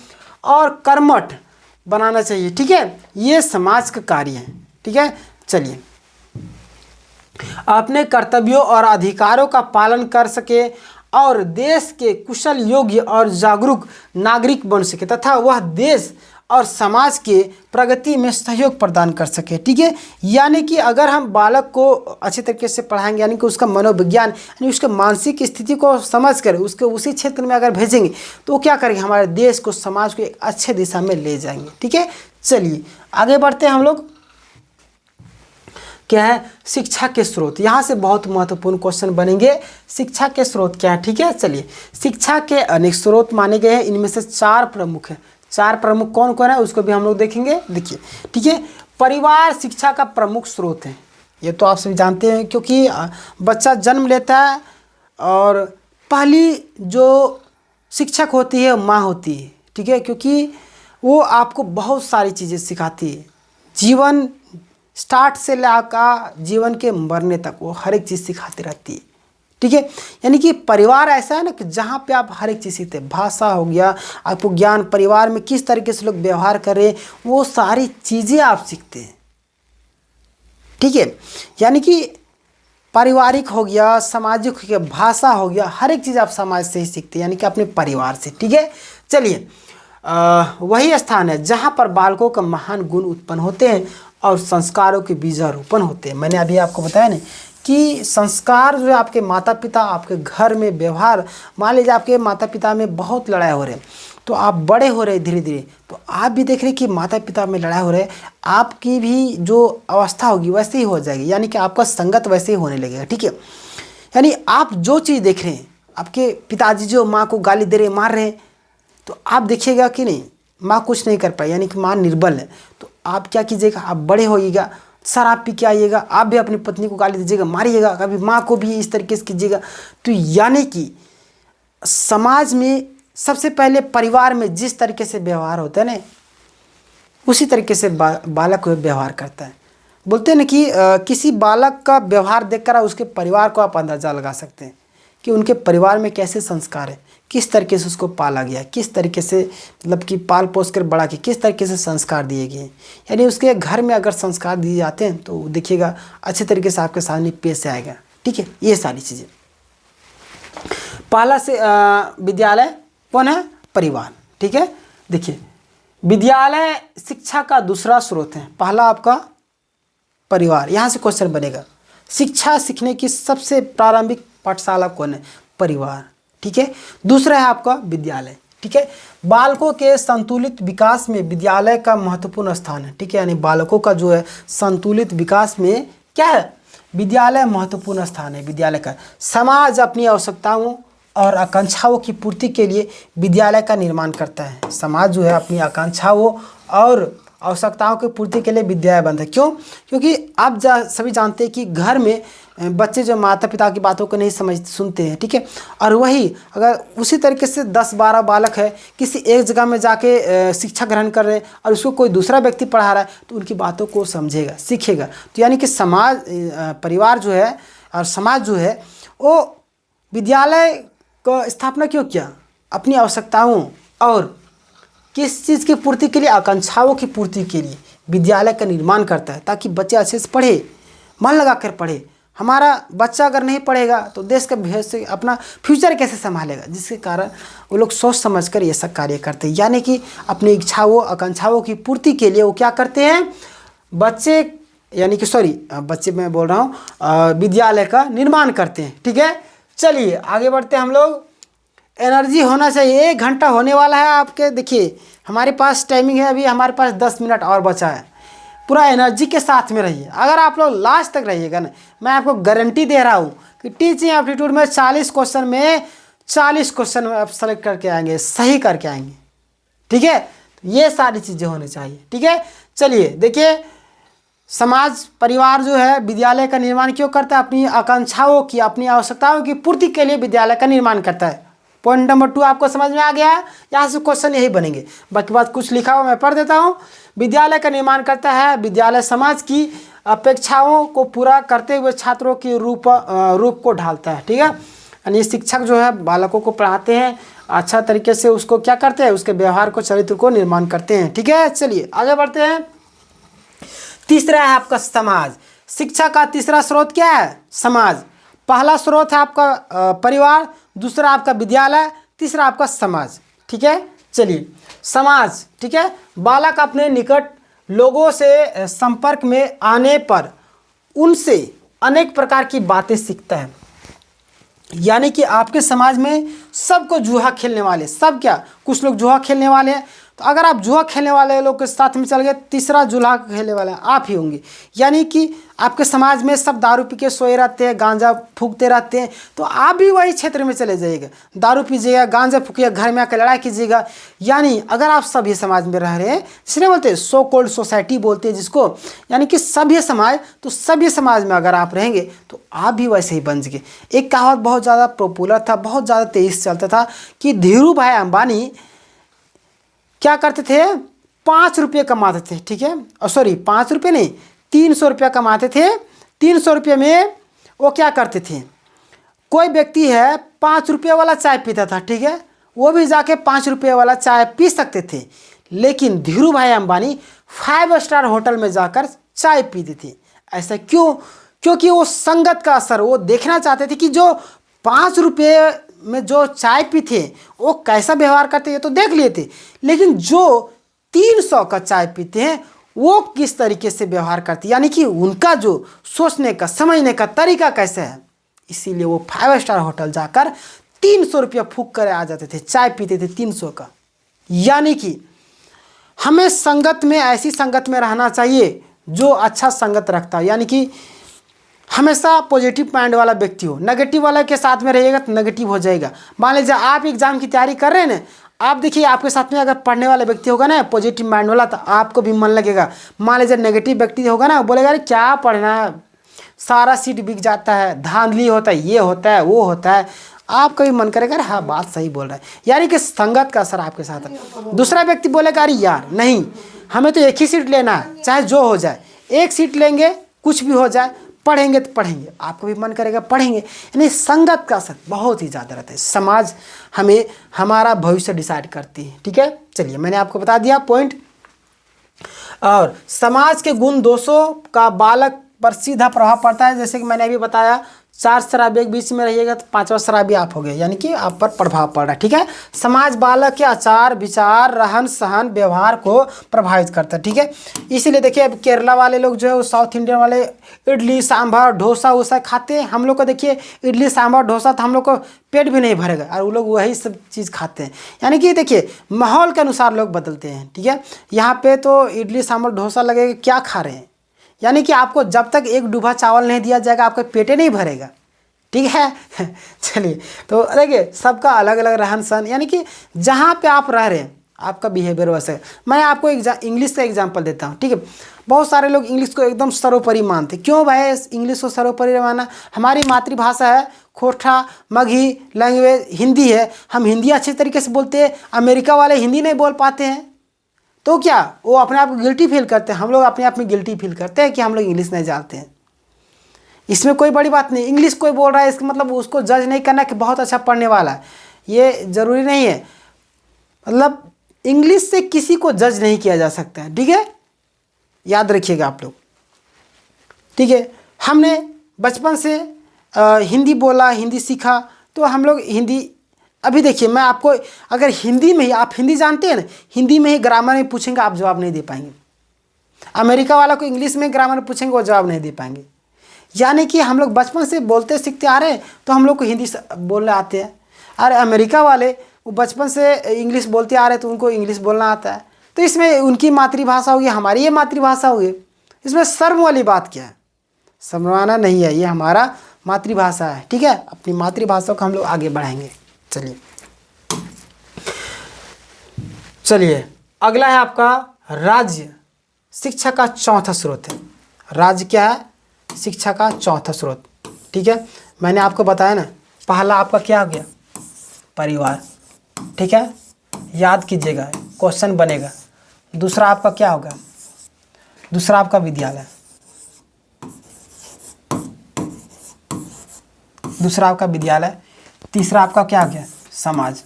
और कर्मठ बनाना चाहिए, ठीक है। ये समाज का कार्य है, ठीक है। चलिए, अपने कर्तव्यों और अधिकारों का पालन कर सके और देश के कुशल, योग्य और जागरूक नागरिक बन सके तथा वह देश और समाज के प्रगति में सहयोग प्रदान कर सके, ठीक है। यानी कि अगर हम बालक को अच्छे तरीके से पढ़ाएंगे, यानी कि उसका मनोविज्ञान यानी उसके मानसिक स्थिति को समझ कर उसके उसी क्षेत्र में अगर भेजेंगे तो वो क्या करेंगे, हमारे देश को, समाज को एक अच्छे दिशा में ले जाएंगे, ठीक है। चलिए आगे बढ़ते हैं हम लोग। क्या है, शिक्षा के स्रोत। यहाँ से बहुत महत्वपूर्ण क्वेश्चन बनेंगे, शिक्षा के स्रोत क्या है, ठीक है। चलिए, शिक्षा के अनेक स्रोत माने गए हैं, इनमें से 4 प्रमुख हैं। 4 प्रमुख कौन कौन है उसको भी हम लोग देखेंगे। देखिए, ठीक है, परिवार शिक्षा का प्रमुख स्रोत है, ये तो आप सभी जानते हैं, क्योंकि बच्चा जन्म लेता है और पहली जो शिक्षक होती है माँ होती है, ठीक है, क्योंकि वो आपको बहुत सारी चीज़ें सिखाती है, जीवन स्टार्ट से लेकर जीवन के मरने तक वो हर एक चीज़ सिखाती रहती है, ठीक है। यानी कि परिवार ऐसा है ना कि जहाँ पे आप हर एक चीज़ सीखते हैं, भाषा हो गया, आपको ज्ञान, परिवार में किस तरीके से लोग व्यवहार कर रहे हैं, वो सारी चीज़ें आप सीखते हैं, ठीक है। यानी कि पारिवारिक हो गया, सामाजिक हो गया, भाषा हो गया, हर एक चीज़ आप समाज से ही सीखते हैं, यानी कि अपने परिवार से, ठीक है। चलिए, वही स्थान है जहाँ पर बालकों का महान गुण उत्पन्न होते हैं और संस्कारों के बीजारोपण होते हैं। मैंने अभी आपको बताया ना कि संस्कार जो है आपके माता पिता, आपके घर में व्यवहार, मान लीजिए आपके माता पिता में बहुत लड़ाई हो रहे हैं तो आप बड़े हो रहे धीरे धीरे, तो आप भी देख रहे हैं कि माता पिता में लड़ाई हो रहे है, आपकी भी जो अवस्था होगी वैसे ही हो जाएगी, यानी कि आपका संगत वैसे ही होने लगेगा, ठीक है। यानी आप जो चीज़ देख रहे हैं, आपके पिताजी जो माँ को गाली दे रहे, मार रहे हैं, तो आप देखिएगा कि नहीं, माँ कुछ नहीं कर पाई, यानी कि माँ निर्बल है, तो आप क्या कीजिएगा, आप बड़े होइएगा, शराब पी के आइएगा, आप भी अपनी पत्नी को गाली दीजिएगा, मारिएगा, कभी माँ को भी इस तरीके से कीजिएगा। तो यानी कि समाज में सबसे पहले परिवार में जिस तरीके से व्यवहार होता है ना, उसी तरीके से बालक व्यवहार करता है। बोलते हैं ना कि किसी बालक का व्यवहार देखकर उसके परिवार को आप अंदाज़ा लगा सकते हैं कि उनके परिवार में कैसे संस्कार है, किस तरीके से उसको पाला गया, किस तरीके से मतलब कि पाल पोस कर बड़ा किया, किस तरीके से संस्कार दिए गए। यानी उसके घर में अगर संस्कार दिए जाते हैं तो देखिएगा अच्छे तरीके से आपके सामने पेश आएगा, ठीक है। ये सारी चीज़ें, पहला से विद्यालय कौन है, परिवार, ठीक है। देखिए, विद्यालय शिक्षा का दूसरा स्रोत है, पहला आपका परिवार। यहाँ से क्वेश्चन बनेगा, शिक्षा सीखने की सबसे प्रारंभिक पाठशाला कौन है, परिवार, ठीक है। दूसरा है आपका विद्यालय, ठीक है। बालकों के संतुलित विकास में विद्यालय का महत्वपूर्ण स्थान है, ठीक है। यानी बालकों का जो है संतुलित विकास में क्या है, विद्यालय महत्वपूर्ण स्थान है। विद्यालय का समाज अपनी आवश्यकताओं और आकांक्षाओं की पूर्ति के लिए विद्यालय का निर्माण करता है। समाज जो है अपनी आकांक्षाओं और आवश्यकताओं की पूर्ति के लिए विद्यालय बंद है। क्यों? क्योंकि आप सभी जानते हैं कि घर में बच्चे जो माता पिता की बातों को नहीं सुनते हैं, ठीक है। और वही अगर उसी तरीके से 10-12 बालक है किसी एक जगह में जाके शिक्षा ग्रहण कर रहे हैं और उसको कोई दूसरा व्यक्ति पढ़ा रहा है तो उनकी बातों को समझेगा, सीखेगा। तो यानी कि समाज, परिवार जो है और समाज जो है वो विद्यालय को स्थापना क्यों किया? अपनी आवश्यकताओं और किस चीज़ की पूर्ति के लिए? आकांक्षाओं की पूर्ति के लिए विद्यालय का निर्माण करता है, ताकि बच्चे अच्छे से पढ़े, मन लगा कर पढ़े। हमारा बच्चा अगर नहीं पढ़ेगा तो देश का भविष्य, अपना फ्यूचर कैसे संभालेगा? जिसके कारण वो लोग सोच समझ कर ये सब कार्य करते हैं, यानी कि अपनी इच्छाओं आकांक्षाओं की पूर्ति के लिए वो क्या करते हैं? बच्चे, यानी कि बच्चे मैं बोल रहा हूँ, विद्यालय का निर्माण करते हैं, ठीक है। चलिए आगे बढ़ते हैं हम लोग। एनर्जी होना चाहिए, 1 घंटा होने वाला है आपके। देखिए हमारे पास टाइमिंग है, अभी हमारे पास 10 मिनट और बचा है। पूरा एनर्जी के साथ में रहिए। अगर आप लोग लास्ट तक रहिएगा ना, मैं आपको गारंटी दे रहा हूँ कि टीचिंग एप्टीट्यूड में 40 क्वेश्चन में 40 क्वेश्चन आप सेलेक्ट करके आएंगे, सही करके आएंगे, ठीक है। ये सारी चीज़ें होनी चाहिए, ठीक है। चलिए देखिए, समाज परिवार जो है विद्यालय का निर्माण क्यों करता है? अपनी आकांक्षाओं की, अपनी आवश्यकताओं की पूर्ति के लिए विद्यालय का निर्माण करता है। पॉइंट नंबर 2 आपको समझ में आ गया है? यहाँ से क्वेश्चन यही बनेंगे, बाकी बात कुछ लिखा हुआ मैं पढ़ देता हूँ। विद्यालय का निर्माण करता है, विद्यालय समाज की अपेक्षाओं को पूरा करते हुए छात्रों की रूप को ढालता है, ठीक है। यानी शिक्षक जो है बालकों को पढ़ाते हैं, अच्छा तरीके से उसको क्या करते हैं? उसके व्यवहार को, चरित्र को निर्माण करते हैं, ठीक है। चलिए आगे बढ़ते हैं। तीसरा है आपका समाज। शिक्षा का तीसरा स्रोत क्या है? समाज। पहला स्रोत है आपका परिवार, दूसरा आपका विद्यालय, तीसरा आपका समाज, ठीक है। चलिए समाज, ठीक है। बालक अपने निकट लोगों से संपर्क में आने पर उनसे अनेक प्रकार की बातें सीखता है। यानी कि आपके समाज में सबको जुआ खेलने वाले, सब क्या, कुछ लोग जुआ खेलने वाले हैं, तो अगर आप जुआ खेलने वाले लोग के साथ में चल गए, तीसरा जुआ खेलने वाला आप ही होंगे। यानी कि आपके समाज में सब दारू पी के सोए रहते हैं, गांजा फूकते रहते हैं, तो आप भी वही क्षेत्र में चले जाइएगा, दारू पीजिएगा, गांजा फूकिएगा, घर में आकर लड़ाई कीजिएगा। यानी अगर आप सभ्य समाज में रह रहे हैं, इसलिए बोलते हैं सो कॉल्ड सोसाइटी बोलते हैं जिसको, यानी कि सभ्य समाज, तो सभ्य समाज में अगर आप रहेंगे तो आप भी वैसे ही बन जाएंगे। एक कहावत बहुत ज़्यादा पॉपुलर था, बहुत ज़्यादा तेज चलता था कि धीरू भाई अंबानी क्या करते थे? 5 रुपये कमाते थे, ठीक है। 5 रुपये नहीं, 300 रुपया कमाते थे। 300 रुपये में वो क्या करते थे? कोई व्यक्ति है 5 रुपये वाला चाय पीता था, ठीक है, वो भी जाके 5 रुपये वाला चाय पी सकते थे। लेकिन धीरू भाई अंबानी 5 स्टार होटल में जाकर चाय पीते थे। ऐसा क्यों? क्योंकि वो संगत का असर वो देखना चाहते थे कि जो 5 रुपये में जो चाय पीते वो कैसा व्यवहार करते, ये तो देख लिए थे, लेकिन जो 300 का चाय पीते हैं वो किस तरीके से व्यवहार करते, यानी कि उनका जो सोचने का, समझने का तरीका कैसा है। इसीलिए वो 5 स्टार होटल जाकर 300 रुपया फूक कर आ जाते थे, चाय पीते थे 300 का। यानी कि हमें संगत में, ऐसी संगत में रहना चाहिए जो अच्छा संगत रखता है, यानी कि हमेशा पॉजिटिव माइंड वाला व्यक्ति हो। नेगेटिव वाला के साथ में रहिएगा तो नेगेटिव हो जाएगा। मान लीजिए आप एग्जाम की तैयारी कर रहे हैं ना, आप देखिए आपके साथ में अगर पढ़ने वाला व्यक्ति होगा ना, पॉजिटिव माइंड वाला, तो आपको भी मन लगेगा। मान लीजिए नेगेटिव व्यक्ति होगा ना, बोलेगा अरे क्या पढ़ना है, सारा सीट बिक जाता है, धांधली होता है, ये होता है, वो होता है, आपका भी मन करेगा हाँ बात सही बोल रहा है। यानी कि संगत का असर आपके साथ है। दूसरा व्यक्ति बोलेगा अरे यार नहीं, हमें तो एक ही सीट लेना है, चाहे जो हो जाए, एक सीट लेंगे, कुछ भी हो जाए, पढ़ेंगे तो पढ़ेंगे, आपको भी मन करेगा पढ़ेंगे। यानी संगत का असर बहुत ही ज़्यादा रहता है। समाज हमें हमारा भविष्य डिसाइड करती है, ठीक है। चलिए मैंने आपको बता दिया पॉइंट। और समाज के गुण दोषों का बालक पर सीधा प्रभाव पड़ता है। जैसे कि मैंने अभी बताया, 4 शराबी एक बीच में रहिएगा तो 5वां शराबी आप हो गए, यानी कि आप पर प्रभाव पड़ रहा है, ठीक है। समाज बालक के आचार विचार, रहन सहन, व्यवहार को प्रभावित करता है, ठीक है। इसीलिए देखिए अब केरला वाले लोग जो है, साउथ इंडियन वाले इडली सांभर डोसा वोसा खाते हैं। हम लोग को देखिए इडली सांभर डोसा तो हम लोग को पेट भी नहीं भरेगा, और वो लोग वही सब चीज़ खाते हैं। यानी कि देखिए माहौल के अनुसार लोग बदलते हैं, ठीक है। यहाँ पे तो इडली सांभर डोसा लगेगा, क्या खा रहे हैं, यानी कि आपको जब तक एक डूबा चावल नहीं दिया जाएगा आपका पेटे नहीं भरेगा, ठीक है। चलिए तो देखिए सबका अलग अलग रहन सहन, यानी कि जहाँ पे आप रह रहे हैं आपका बिहेवियर वैसा है। मैं आपको इंग्लिश का एग्जांपल देता हूँ, ठीक है। बहुत सारे लोग इंग्लिश को एकदम सर्वोपरि मानते। क्यों भाई इंग्लिश को सर्वोपरि माना? हमारी मातृभाषा है, खोटा मगही लैंग्वेज हिंदी है, हम हिंदी अच्छे तरीके से बोलते हैं। अमेरिका वाले हिंदी नहीं बोल पाते हैं, तो क्या वो अपने आप को गिल्टी फील करते हैं? हम लोग अपने आप में गिल्टी फील करते हैं कि हम लोग इंग्लिश नहीं जानते हैं। इसमें कोई बड़ी बात नहीं। इंग्लिश कोई बोल रहा है इसका मतलब उसको जज नहीं करना कि बहुत अच्छा पढ़ने वाला है, ये ज़रूरी नहीं है। मतलब इंग्लिश से किसी को जज नहीं किया जा सकता है, ठीक है, याद रखिएगा आप लोग, ठीक है। हमने बचपन से हिंदी बोला, हिंदी सीखा, तो हम लोग हिंदी, अभी देखिए मैं आपको अगर हिंदी में ही, आप हिंदी जानते हैं ना, हिंदी में ही ग्रामर में पूछेंगे आप जवाब नहीं दे पाएंगे। अमेरिका वाला को इंग्लिश में ग्रामर पूछेंगे वो जवाब नहीं दे पाएंगे। यानी कि हम लोग बचपन से बोलते सीखते आ रहे हैं, तो हम लोग को हिंदी बोलने आते हैं। अरे अमेरिका वाले वो बचपन से इंग्लिश बोलते आ रहे हैं तो उनको इंग्लिश बोलना आता है। तो इसमें उनकी मातृभाषा होगी, हमारी ये मातृभाषा होगी, इसमें शर्म वाली बात क्या है? शर्माना नहीं है, ये हमारा मातृभाषा है, ठीक है। अपनी मातृभाषा को हम लोग आगे बढ़ाएंगे। चलिए अगला है आपका राज्य शिक्षा का चौथा स्रोत है। राज्य क्या है? शिक्षा का चौथा स्रोत, ठीक है। मैंने आपको बताया ना, पहला आपका क्या हो गया? परिवार, ठीक है, याद कीजिएगा, क्वेश्चन बनेगा। दूसरा आपका क्या होगा? दूसरा आपका विद्यालय, दूसरा आपका विद्यालय। तीसरा आपका क्या हो गया? समाज।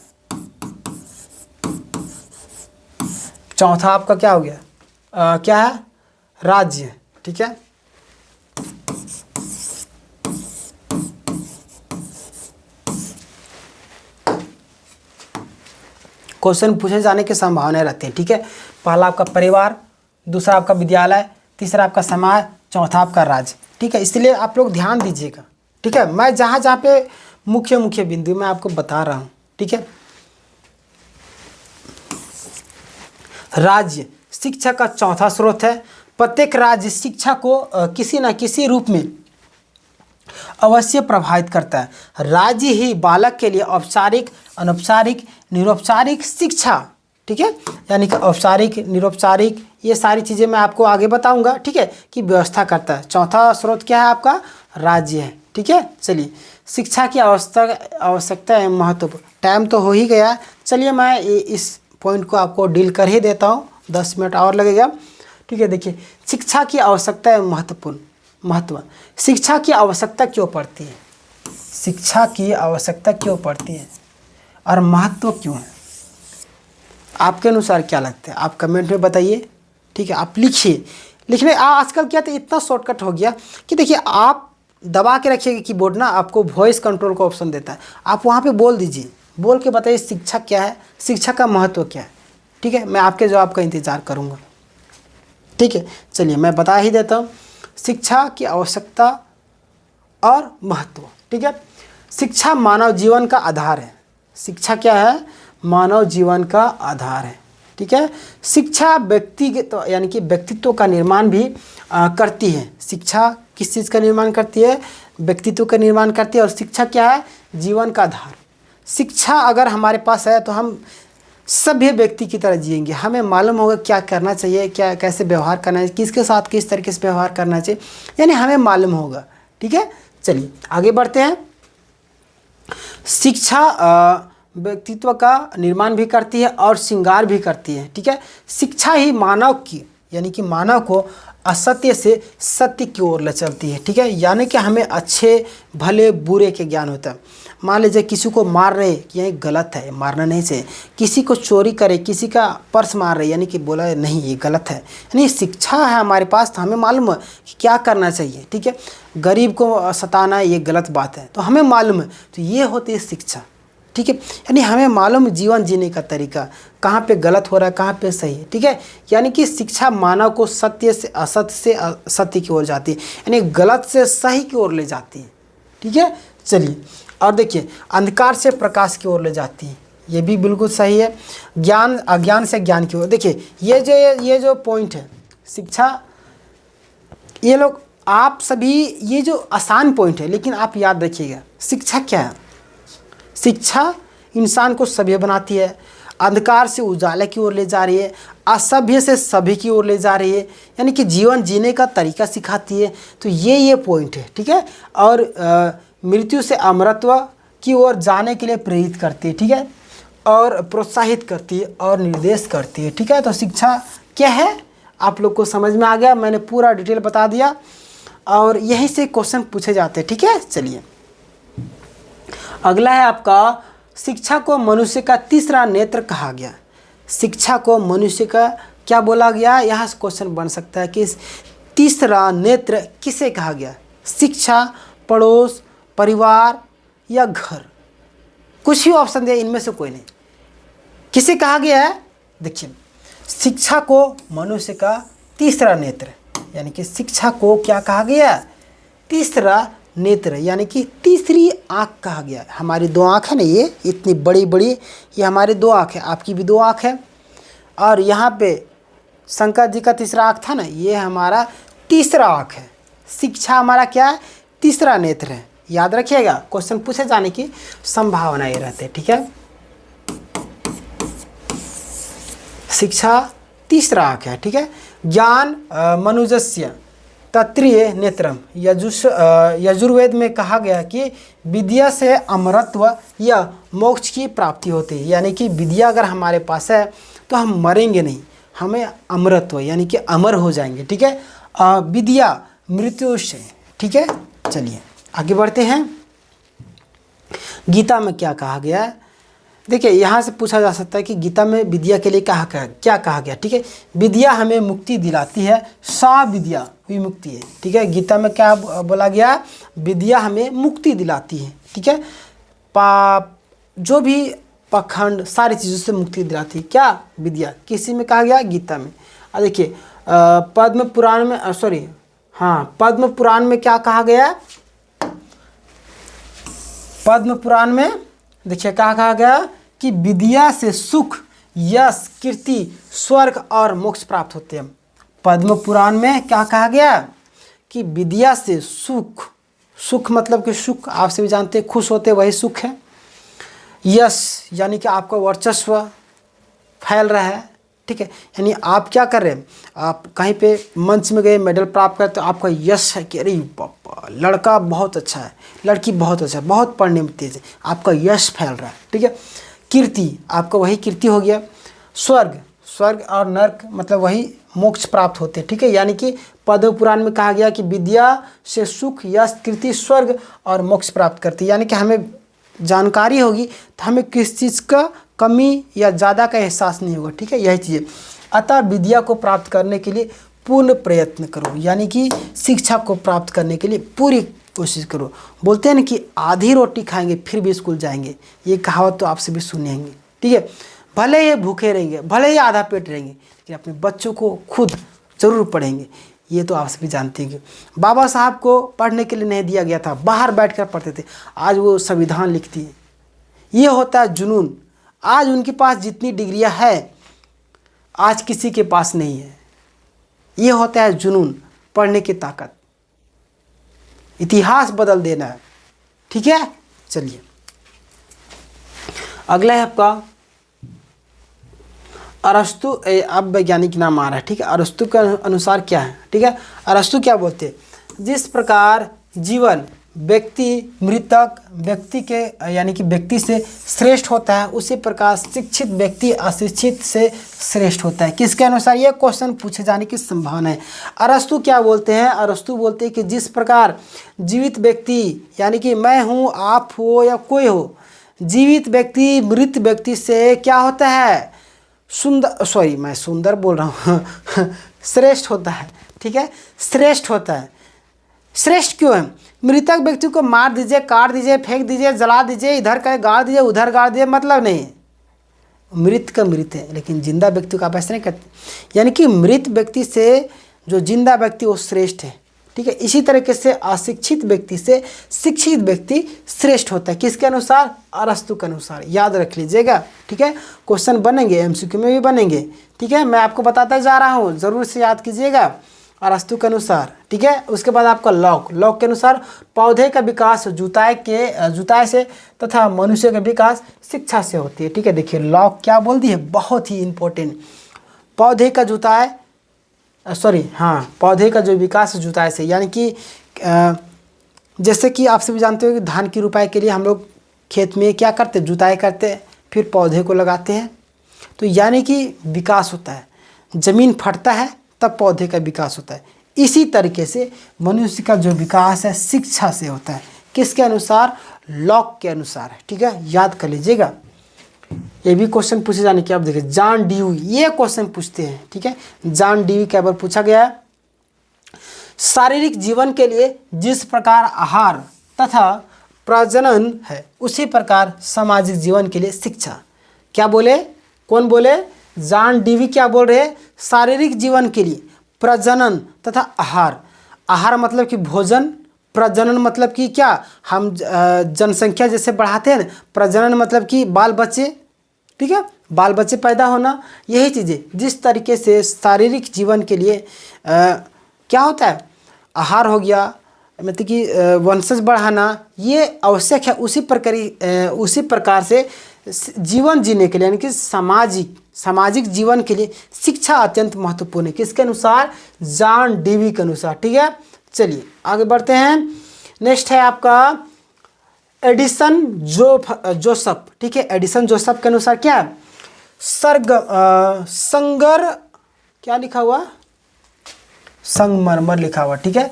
चौथा आपका क्या हो गया? क्या है? राज्य, ठीक है। क्वेश्चन पूछे जाने की संभावना रहती है, ठीक है। पहला आपका परिवार, दूसरा आपका विद्यालय, तीसरा आपका समाज, चौथा आपका राज्य, ठीक है। इसलिए आप लोग ध्यान दीजिएगा, ठीक है। मैं जहाँ जहाँ पे मुख्य बिंदु मैं आपको बता रहा हूँ, ठीक है। राज्य शिक्षा का चौथा स्रोत है। प्रत्येक राज्य शिक्षा को किसी न किसी रूप में अवश्य प्रभावित करता है। राज्य ही बालक के लिए औपचारिक, अनौपचारिक, निरौपचारिक शिक्षा, ठीक है, यानी कि औपचारिक, निरौपचारिक, ये सारी चीज़ें मैं आपको आगे बताऊंगा, ठीक है, कि व्यवस्था करता है। चौथा स्रोत क्या है आपका? राज्य है, ठीक है। चलिए शिक्षा की आवश्यकता एवं महत्व, टाइम तो हो ही गया। चलिए मैं इस पॉइंट को आपको डील कर ही देता हूँ, 10 मिनट और लगेगा, ठीक है। देखिए शिक्षा की आवश्यकता एवं महत्व, शिक्षा की आवश्यकता क्यों पड़ती है? शिक्षा की आवश्यकता क्यों पड़ती है और महत्व क्यों है? आपके अनुसार क्या लगता है? आप कमेंट में बताइए, ठीक है। आप लिखिए, लिखने आजकल क्या तो इतना शॉर्टकट हो गया कि देखिए आप दबा के रखिएगा कीबोर्ड ना, आपको वॉइस कंट्रोल का ऑप्शन देता है, आप वहाँ पे बोल दीजिए, बोल के बताइए शिक्षा क्या है, शिक्षा का महत्व क्या है, ठीक है। मैं आपके जवाब का इंतज़ार करूँगा, ठीक है। चलिए मैं बता ही देता हूँ शिक्षा की आवश्यकता और महत्व, ठीक है। शिक्षा मानव जीवन का आधार है। शिक्षा क्या है? मानव जीवन का आधार है, ठीक है। शिक्षा व्यक्तिगत यानी कि व्यक्तित्व का निर्माण भी करती है। शिक्षा किस चीज़ का निर्माण करती है? व्यक्तित्व का निर्माण करती है। और शिक्षा क्या है? जीवन का आधार। शिक्षा अगर हमारे पास है तो हम सभ्य व्यक्ति की तरह जिएंगे। हमें मालूम होगा क्या करना चाहिए, क्या कैसे व्यवहार करना चाहिए, किसके साथ किस तरीके से व्यवहार करना चाहिए, यानी हमें मालूम होगा, ठीक है। चलिए आगे बढ़ते हैं। शिक्षा व्यक्तित्व का निर्माण भी करती है और श्रृंगार भी करती है, ठीक है। शिक्षा ही मानव की यानी कि मानव को असत्य से सत्य की ओर ले चलती है, ठीक है। यानी कि हमें अच्छे भले बुरे के ज्ञान होता है। मान लीजिए किसी को मार रहे कि यह गलत है, मारना नहीं चाहिए। किसी को चोरी करे, किसी का पर्स मार रहे, यानी कि बोला नहीं ये गलत है। यानी शिक्षा है हमारे पास तो हमें मालूम है कि क्या करना चाहिए, ठीक है। गरीब को सताना ये गलत बात है तो हमें मालूम है, तो ये होती है शिक्षा, ठीक है। यानी हमें मालूम जीवन जीने का तरीका, कहाँ पे गलत हो रहा है, कहाँ पे सही है, ठीक है। यानी कि शिक्षा मानव को सत्य से असत्य से असत्य की ओर जाती है, यानी गलत से सही की ओर ले जाती है, ठीक है। चलिए और देखिए अंधकार से प्रकाश की ओर ले जाती है, ये भी बिल्कुल सही है। ज्ञान अज्ञान से ज्ञान की ओर। देखिए ये जो पॉइंट है शिक्षा, ये लोग आप सभी ये जो आसान पॉइंट है, लेकिन आप याद रखिएगा शिक्षा क्या है? शिक्षा इंसान को सभ्य बनाती है। अंधकार से उजाले की ओर ले जा रही है, असभ्य से सभी की ओर ले जा रही है, यानी कि जीवन जीने का तरीका सिखाती है। तो ये पॉइंट है, ठीक है। और मृत्यु से अमरत्व की ओर जाने के लिए प्रेरित करती है, ठीक है, और प्रोत्साहित करती है और निर्देश करती है, ठीक है। तो शिक्षा क्या है आप लोग को समझ में आ गया, मैंने पूरा डिटेल बता दिया और यहीं से क्वेश्चन पूछे जाते हैं, ठीक है। चलिए अगला है आपका, शिक्षा को मनुष्य का तीसरा नेत्र कहा गया। शिक्षा को मनुष्य का क्या बोला गया, यहाँ से क्वेश्चन बन सकता है कि तीसरा नेत्र किसे कहा गया। शिक्षा, पड़ोस, परिवार या घर, कुछ ही ऑप्शन दिया, इनमें से कोई नहीं। किसे कहा गया है, देखिए शिक्षा को मनुष्य का तीसरा नेत्र, यानी कि शिक्षा को क्या कहा गया, तीसरा नेत्र, यानी कि तीसरी आँख कहा गया। हमारी दो आँख है ना, ये इतनी बड़ी बड़ी, ये हमारी दो आँख है, आपकी भी दो आँख है, और यहाँ पे शंकर जी का तीसरा आँख था ना, ये हमारा तीसरा आँख है। शिक्षा हमारा क्या है, तीसरा नेत्र है, याद रखिएगा, क्वेश्चन पूछे जाने की संभावना ये रहती है, ठीक है। शिक्षा तीसरा आँख है, ठीक है। ज्ञान मनुजस्य तत्रीय नेत्रम, यजुर्वेद में कहा गया कि विद्या से अमरत्व या मोक्ष की प्राप्ति होती है, यानी कि विद्या अगर हमारे पास है तो हम मरेंगे नहीं, हमें अमरत्व यानी कि अमर हो जाएंगे, ठीक है। विद्या मृत्यु से, ठीक है। चलिए आगे बढ़ते हैं, गीता में क्या कहा गया है। देखिए यहाँ से पूछा जा सकता है कि गीता में विद्या के लिए क्या कहा गया, ठीक है। विद्या हमें मुक्ति दिलाती है, सा विद्या विमुक्ति है, ठीक है। गीता में क्या बोला गया, विद्या हमें मुक्ति दिलाती है, ठीक है। पाप जो भी पाखंड सारी चीज़ों से मुक्ति दिलाती है, क्या विद्या, किसी में कहा गया, गीता में। देखिए पद्म पुराण में पद्म पुराण में क्या कहा गया, पद्म पुराण में देखिए क्या कहा गया कि विद्या से सुख, यश, कीर्ति, स्वर्ग और मोक्ष प्राप्त होते हैं। पद्म पुराण में क्या कहा गया कि विद्या से सुख, सुख मतलब कि सुख आप सभी जानते हैं, खुश होते वही सुख है। यश यानी कि आपका वर्चस्व फैल रहा है, ठीक है, यानी आप क्या कर रहे हैं, आप कहीं पे मंच में गए, मेडल प्राप्त करते, तो आपका यश है कि अरे पापा लड़का बहुत अच्छा है, लड़की बहुत अच्छा है, बहुत पढ़ने में तेज है, आपका यश फैल रहा है, ठीक है। कीर्ति आपका वही कीर्ति हो गया। स्वर्ग और नर्क मतलब वही मोक्ष प्राप्त होते हैं, ठीक है। यानी कि पद्म पुराण में कहा गया कि विद्या से सुख, यश, कीर्ति, स्वर्ग और मोक्ष प्राप्त करती है, यानी कि हमें जानकारी होगी तो हमें किस चीज़ का कमी या ज़्यादा का एहसास नहीं होगा, ठीक है, यही चीज़ें। अतः विद्या को प्राप्त करने के लिए पूर्ण प्रयत्न करो, यानी कि शिक्षा को प्राप्त करने के लिए पूरी कोशिश करो। बोलते हैं ना कि आधी रोटी खाएंगे फिर भी स्कूल जाएंगे, ये कहावत तो आपसे भी सुनेंगे, ठीक है। भले ही भूखे रहेंगे, भले ही आधा पेट रहेंगे, लेकिन अपने बच्चों को खुद ज़रूर पढ़ेंगे, ये तो आपसे भी जानते हैं। बाबा साहब को पढ़ने के लिए नहीं दिया गया था, बाहर बैठकर पढ़ते थे, आज वो संविधान लिखती है। ये होता है जुनून। आज उनके पास जितनी डिग्रियां है आज किसी के पास नहीं है, ये होता है जुनून, पढ़ने की ताकत, इतिहास बदल देना है, ठीक है। चलिए अगला है आपका अरस्तु, अब वैज्ञानिक नाम आ रहा है, ठीक है। अरस्तु के अनुसार क्या है, ठीक है। अरस्तु क्या बोलते हैं, जिस प्रकार जीवन मृतक व्यक्ति के यानी कि व्यक्ति से श्रेष्ठ होता है, उसी प्रकार शिक्षित व्यक्ति अशिक्षित से श्रेष्ठ होता है। किसके अनुसार, ये क्वेश्चन पूछे जाने की संभावना है। अरस्तु क्या बोलते हैं, अरस्तु बोलते हैं कि जिस प्रकार जीवित व्यक्ति यानी कि मैं हूँ, आप हो या कोई हो, जीवित व्यक्ति मृत व्यक्ति से क्या होता है, श्रेष्ठ होता है, ठीक है, श्रेष्ठ होता है। श्रेष्ठ क्यों है, मृतक व्यक्ति को मार दीजिए, काट दीजिए, फेंक दीजिए, जला दीजिए, इधर का गाड़ दीजिए, उधर गाड़ दीजिए, मतलब नहीं है, मृत का मृत है। लेकिन जिंदा व्यक्ति को आप ऐसा नहीं करते, यानी कि मृत व्यक्ति से जो जिंदा व्यक्ति वो श्रेष्ठ है, ठीक है। इसी तरीके से अशिक्षित व्यक्ति से शिक्षित व्यक्ति श्रेष्ठ होता है। किसके अनुसार, अरस्तु के अनुसार, याद रख लीजिएगा, ठीक है। क्वेश्चन बनेंगे, एमसीक्यू में भी बनेंगे, ठीक है, मैं आपको बताता जा रहा हूँ, ज़रूर से याद कीजिएगा। अरस्तु के अनुसार, ठीक है। उसके बाद आपका लॉक के अनुसार पौधे का विकास जुताई से तथा मनुष्य का विकास शिक्षा से होती है, ठीक है। देखिए लॉक क्या बोल दी है, बहुत ही इंपॉर्टेंट। पौधे का जो विकास जुताई से, यानी कि जैसे कि आप सभी जानते हो कि धान की रुपाई के लिए हम लोग खेत में क्या करते, जुताई करते, फिर पौधे को लगाते हैं, तो यानी कि विकास होता है, ज़मीन फटता है तब पौधे का विकास होता है। इसी तरीके से मनुष्य का जो विकास है शिक्षा से होता है। किसके अनुसार? लॉक के अनुसार, ठीक है, याद कर लीजिएगा। ये भी क्वेश्चन पूछे जाने की, आप देखिए जॉन ड्यूई ये क्वेश्चन पूछते हैं, ठीक है। जॉन ड्यूई कई बार पूछा गया है। शारीरिक जीवन के लिए जिस प्रकार आहार तथा प्रजनन है, उसी प्रकार सामाजिक जीवन के लिए शिक्षा। क्या बोले? कौन बोले? जॉन ड्यूई क्या बोल रहे हैं? शारीरिक जीवन के लिए प्रजनन तथा आहार मतलब कि भोजन, प्रजनन मतलब कि क्या, हम जनसंख्या जैसे बढ़ाते हैं ना, प्रजनन मतलब कि बाल बच्चे, ठीक है, बाल बच्चे पैदा होना, यही चीज़ें। जिस तरीके से शारीरिक जीवन के लिए क्या होता है, आहार हो गया, मतलब कि वंशज बढ़ाना, ये आवश्यक है। उसी प्रकार से जीवन जीने के लिए, यानी कि सामाजिक जीवन के लिए शिक्षा अत्यंत महत्वपूर्ण है। किसके अनुसार? जॉन ड्यूई के अनुसार, ठीक है। चलिए आगे बढ़ते हैं। नेक्स्ट है आपका एडिसन जोसेफ, ठीक है। एडिसन जोसेफ के अनुसार क्या है? क्या लिखा हुआ? संगमरमर लिखा हुआ, ठीक है।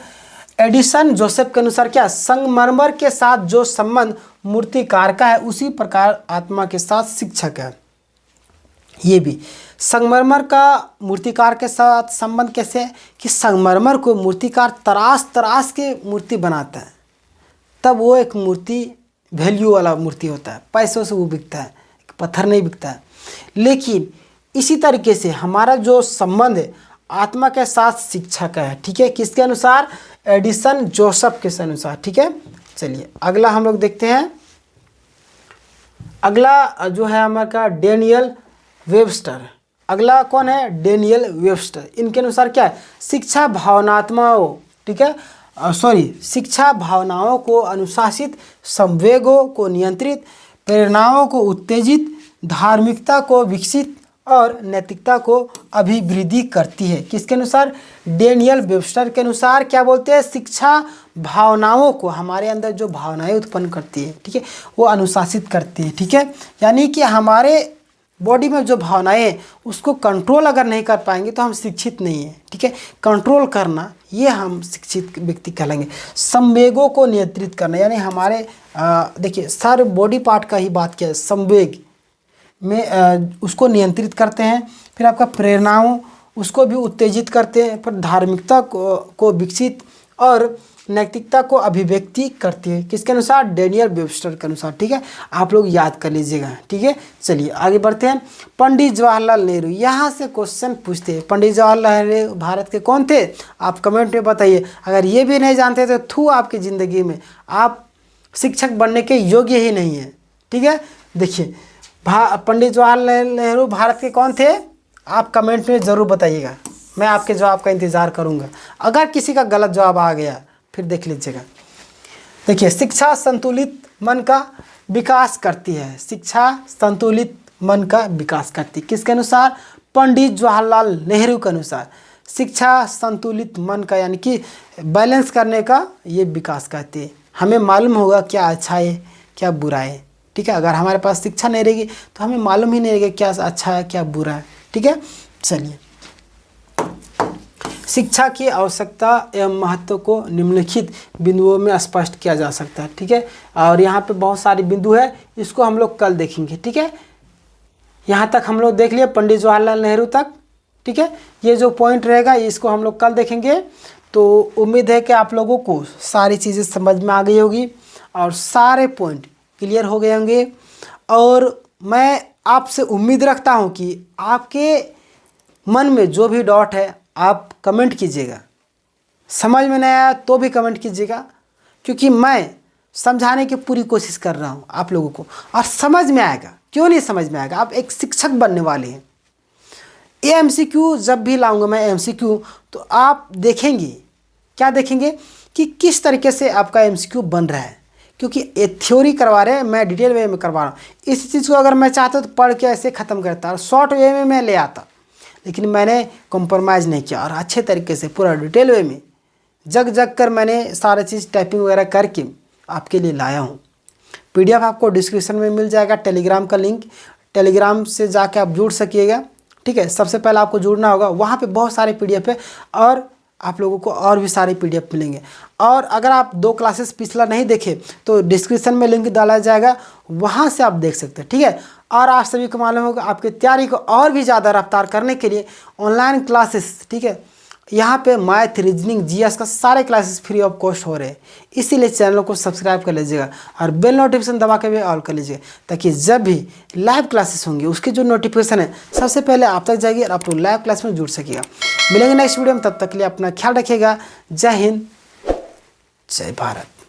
एडिसन जोसेफ के अनुसार क्या? संगमरमर के साथ जो संबंध मूर्तिकार का है, उसी प्रकार आत्मा के साथ शिक्षक है। ये भी संगमरमर का मूर्तिकार के साथ संबंध कैसे है कि संगमरमर को मूर्तिकार तराश के मूर्ति बनाता है, तब वो एक मूर्ति वैल्यू वाला मूर्ति होता है, पैसों से वो बिकता है, पत्थर नहीं बिकता है। लेकिन इसी तरीके से हमारा जो संबंध है आत्मा के साथ शिक्षा का है, ठीक है। किसके अनुसार? एडिसन जोसेफ के अनुसार, ठीक है। चलिए अगला हम लोग देखते हैं। अगला जो है हमारा डेनियल वेबस्टर। अगला कौन है? Daniel Webster. इनके अनुसार क्या है? शिक्षा भावनात्माओं, ठीक है, शिक्षा भावनाओं को अनुशासित, संवेगों को नियंत्रित, प्रेरणाओं को उत्तेजित, धार्मिकता को विकसित और नैतिकता को अभिवृद्धि करती है। किसके अनुसार? डेनियल वेबस्टर के अनुसार क्या बोलते हैं? शिक्षा भावनाओं को, हमारे अंदर जो भावनाएं उत्पन्न करती है, ठीक है, वो अनुशासित करती है, ठीक है। यानी कि हमारे बॉडी में जो भावनाएं हैं उसको कंट्रोल अगर नहीं कर पाएंगे तो हम शिक्षित नहीं है, ठीक है। कंट्रोल करना, ये हम शिक्षित व्यक्ति कहलाएंगे। संवेगों को नियंत्रित करना, यानी हमारे देखिए सारे बॉडी पार्ट का ही बात किया है, संवेग में उसको नियंत्रित करते हैं। फिर आपका प्रेरणाओं, उसको भी उत्तेजित करते हैं। फिर धार्मिकता को विकसित और नैतिकता को अभिव्यक्ति करती है। किसके अनुसार? डेनियल वेबस्टर के अनुसार, ठीक है। आप लोग याद कर लीजिएगा, ठीक है। चलिए आगे बढ़ते हैं। पंडित जवाहरलाल नेहरू, यहाँ से क्वेश्चन पूछते हैं। पंडित जवाहरलाल नेहरू भारत के कौन थे? आप कमेंट में बताइए। अगर ये भी नहीं जानते तो थू आपकी ज़िंदगी में, आप शिक्षक बनने के योग्य ही नहीं है, ठीक है। देखिए पंडित जवाहरलाल नेहरू भारत के कौन थे? आप कमेंट में ज़रूर बताइएगा, मैं आपके जवाब का इंतज़ार करूँगा। अगर किसी का गलत जवाब आ गया फिर देख लीजिएगा। देखिए शिक्षा संतुलित मन का विकास करती है। शिक्षा संतुलित मन का विकास करती है। किसके अनुसार? पंडित जवाहरलाल नेहरू के अनुसार शिक्षा संतुलित मन का, यानी कि बैलेंस करने का ये विकास करती है। हमें मालूम होगा क्या अच्छा है क्या बुरा है, ठीक है। अगर हमारे पास शिक्षा नहीं रहेगी तो हमें मालूम ही नहीं रहेगा क्या अच्छा है क्या बुरा है, ठीक है। चलिए शिक्षा की आवश्यकता एवं महत्व को निम्नलिखित बिंदुओं में स्पष्ट किया जा सकता है, ठीक है। और यहाँ पे बहुत सारे बिंदु है, इसको हम लोग कल देखेंगे, ठीक है। यहाँ तक हम लोग देख लिए पंडित जवाहरलाल नेहरू तक, ठीक है। ये जो पॉइंट रहेगा इसको हम लोग कल देखेंगे। तो उम्मीद है कि आप लोगों को सारी चीज़ें समझ में आ गई होगी और सारे पॉइंट क्लियर हो गए होंगे। और मैं आपसे उम्मीद रखता हूँ कि आपके मन में जो भी डाउट है आप कमेंट कीजिएगा। समझ में नहीं आया तो भी कमेंट कीजिएगा, क्योंकि मैं समझाने की पूरी कोशिश कर रहा हूँ आप लोगों को, और समझ में आएगा। क्यों नहीं समझ में आएगा? आप एक शिक्षक बनने वाले हैं। ये MCQ जब भी लाऊंगा मैं MCQ, तो आप देखेंगे, क्या देखेंगे कि किस तरीके से आपका MCQ बन रहा है, क्योंकि ये थ्योरी करवा रहे हैं, मैं डिटेल वे में करवा रहा हूँ। इस चीज़ को अगर मैं चाहता तो पढ़ के ऐसे ख़त्म करता और शॉर्ट वे में मैं ले आता, लेकिन मैंने कॉम्प्रोमाइज़ नहीं किया और अच्छे तरीके से पूरा डिटेल वे में जग कर मैंने सारे चीज़ टाइपिंग वगैरह करके आपके लिए लाया हूँ। PDF आपको डिस्क्रिप्शन में मिल जाएगा, टेलीग्राम का लिंक, टेलीग्राम से जाके आप जुड़ सकिएगा, ठीक है। सबसे पहले आपको जुड़ना होगा, वहाँ पे बहुत सारे PDF है और आप लोगों को और भी सारे PDF मिलेंगे। और अगर आप 2 क्लासेस पिछला नहीं देखे तो डिस्क्रिप्शन में लिंक डाला जाएगा, वहाँ से आप देख सकते हैं, ठीक है। और आप सभी को मालूम होगा, आपकी तैयारी को और भी ज़्यादा रफ्तार करने के लिए ऑनलाइन क्लासेस, ठीक है, यहाँ पे मैथ, रीजनिंग, GS का सारे क्लासेस फ्री ऑफ कॉस्ट हो रहे हैं। इसीलिए चैनल को सब्सक्राइब कर लीजिएगा और बेल नोटिफिकेशन दबा के भी ऑल कर लीजिएगा, ताकि जब भी लाइव क्लासेस होंगी उसकी जो नोटिफिकेशन है सबसे पहले आप तक जाएगी और आप लोग लाइव क्लास में जुड़ सकिएगा। मिलेंगे नेक्स्ट वीडियो में, तब तक के लिए अपना ख्याल रखिएगा। जय हिंद, जय भारत।